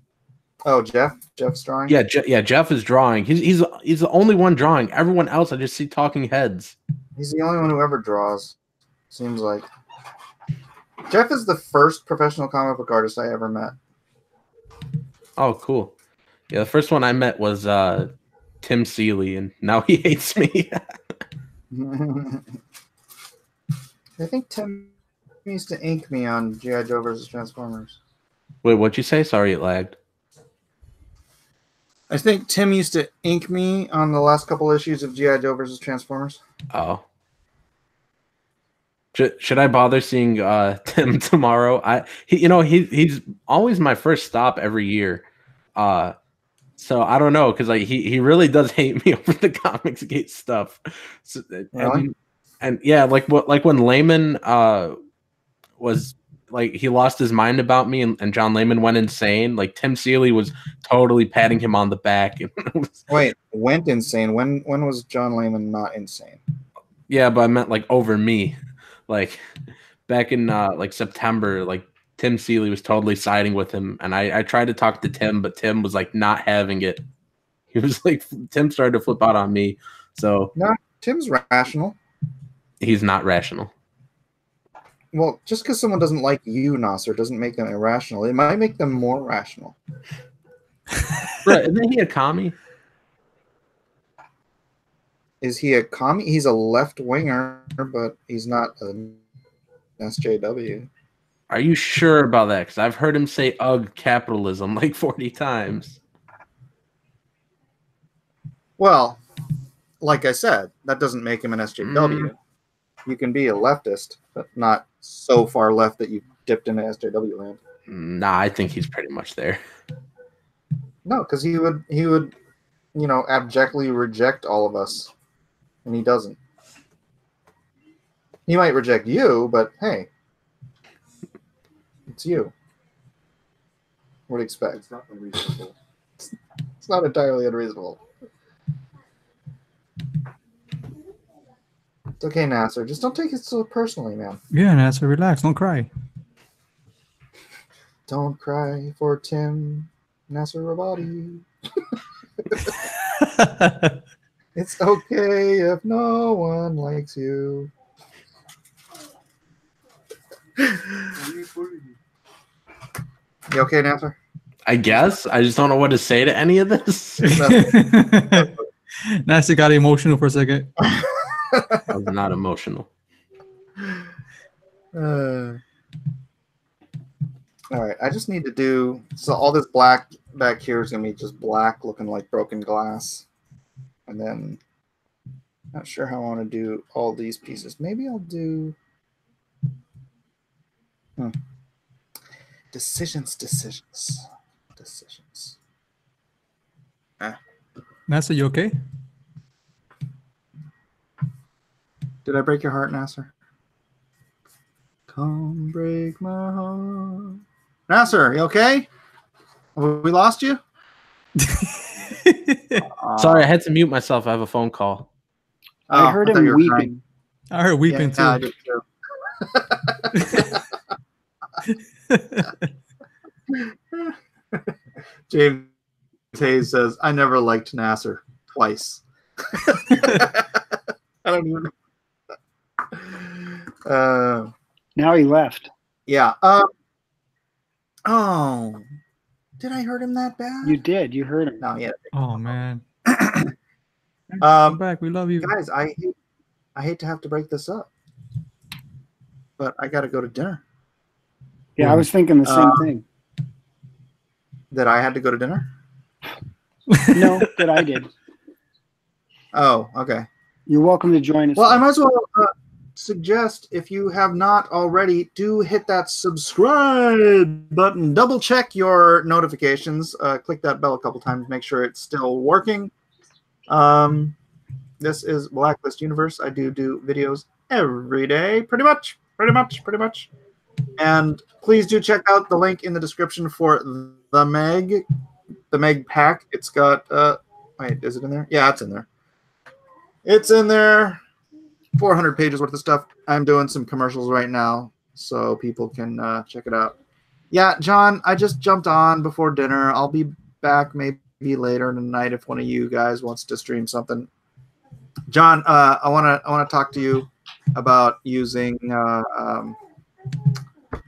Oh, Jeff's drawing. Yeah, Jeff is drawing. He's the only one drawing. Everyone else, I just see talking heads. He's the only one who ever draws. Seems like. Jeff is the first professional comic book artist I ever met. Oh, cool. Yeah, the first one I met was Tim Seeley, and now he hates me. I think Tim used to ink me on G.I. Joe versus Transformers. Wait, what'd you say? Sorry, it lagged. I think Tim used to ink me on the last couple issues of G.I. Joe versus Transformers. Oh. Should I bother seeing Tim tomorrow? He's always my first stop every year. So I don't know, because like he really does hate me over the Comicsgate stuff. So, Really? and yeah, like when Layman was like, he lost his mind about me, and John Layman went insane. Like Tim Seeley was totally patting him on the back. Wait, went insane. When was John Layman not insane? Yeah, but I meant like over me. Like back in like September, like Tim Seeley was totally siding with him, and I tried to talk to Tim, but Tim was like not having it. He was like, Tim started to flip out on me. So No, Tim's rational. he's not rational. Well, just because someone doesn't like you, Nasser, doesn't make them irrational. It might make them more rational. Right? Isn't he a commie? Is he a commie? He's a left winger, but he's not an SJW. Are you sure about that? Because I've heard him say "ugh" capitalism like 40 times. Well, like I said, that doesn't make him an SJW. You can be a leftist, but not so far left that you dipped into SJW land. Nah, I think he's pretty much there. No, because he would, abjectly reject all of us, and he doesn't. He might reject you, but hey, it's you. What do you expect? It's not unreasonable. It's not entirely unreasonable. It's okay, Nasser. Just don't take it so personally, man. Yeah, Nasser, relax. Don't cry. Don't cry for Tim Nasser Rabadi. It's okay if no one likes you. You okay, Nasser? I guess. I just don't know what to say to any of this. Nasser got emotional for a second. I was not emotional. All right, I just need to do, so all this black back here is going to be just black looking like broken glass. And then, not sure how I want to do all these pieces. Maybe I'll do decisions. Nasser, you okay? Did I break your heart, Nasser? Come break my heart. Nasser, you okay? Have we lost you? Sorry, I had to mute myself. I have a phone call. I heard thought him you were weeping. I heard weeping Yeah, I too. did too. James Hayes says, I never liked Nasser twice. I don't even Now he left. Yeah. Oh, did I hurt him that bad? You did. You heard him. No, yeah. Oh man. Come back. We love you. Guys, I hate to have to break this up, but I got to go to dinner. Yeah, I was thinking the same thing. That I had to go to dinner? No, that I did. Oh, okay. You're welcome to join us. Well, I might as well suggest, if you have not already, do hit that subscribe button. Double check your notifications. Click that bell a couple times. Make sure it's still working. This is Blacklist Universe. I do videos every day, pretty much. And please do check out the link in the description for the Meg pack. It's got wait, is it in there? Yeah, it's in there. It's in there. 400 pages worth of stuff. I'm doing some commercials right now, so people can check it out. Yeah, John, I just jumped on before dinner. I'll be back maybe later tonight if one of you guys wants to stream something. John, I wanna talk to you about using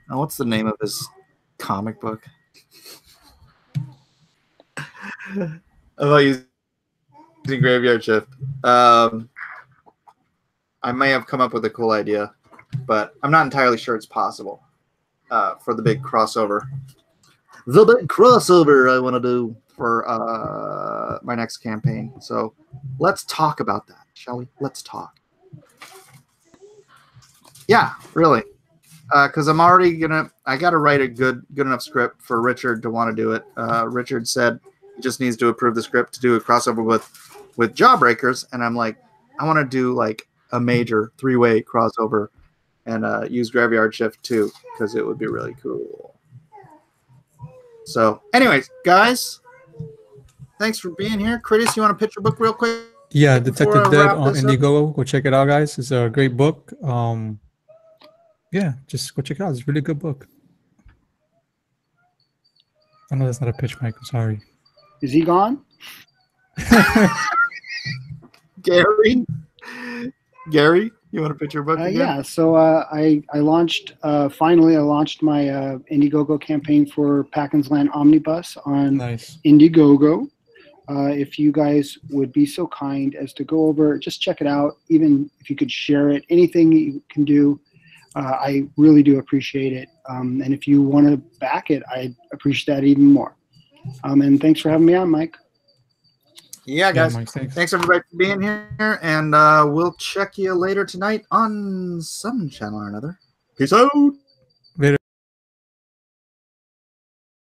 what's the name of this comic book? About using Graveyard Shift. I may have come up with a cool idea, but I'm not entirely sure it's possible for the big crossover. The big crossover I want to do for my next campaign. So let's talk about that, shall we? Let's talk. Yeah, really. Because I'm already I got to write a good enough script for Richard to want to do it. Richard said he just needs to approve the script to do a crossover with Jawbreakers, and I'm like, I want to do like a major 3-way crossover and use Graveyard Shift too, because it would be really cool. So, anyways, guys, thanks for being here. Curtis, you want to pitch your book real quick? Yeah, Detective Dead on Indiegogo. Go check it out, guys. It's a great book. Yeah, just go check it out. It's a really good book. I know that's not a pitch, Mike. I'm sorry. Is he gone? Gary, you want to pitch your book again? Yeah, so I launched, finally I launched my Indiegogo campaign for Packens Land Omnibus on Indiegogo. If you guys would be so kind as to go over, just check it out, even if you could share it, anything you can do. I really do appreciate it. And if you want to back it, I'd appreciate that even more. And thanks for having me on, Mike. Yeah, guys. Yeah, Mike, thanks everybody for being here. And we'll check you later tonight on some channel or another. Peace out.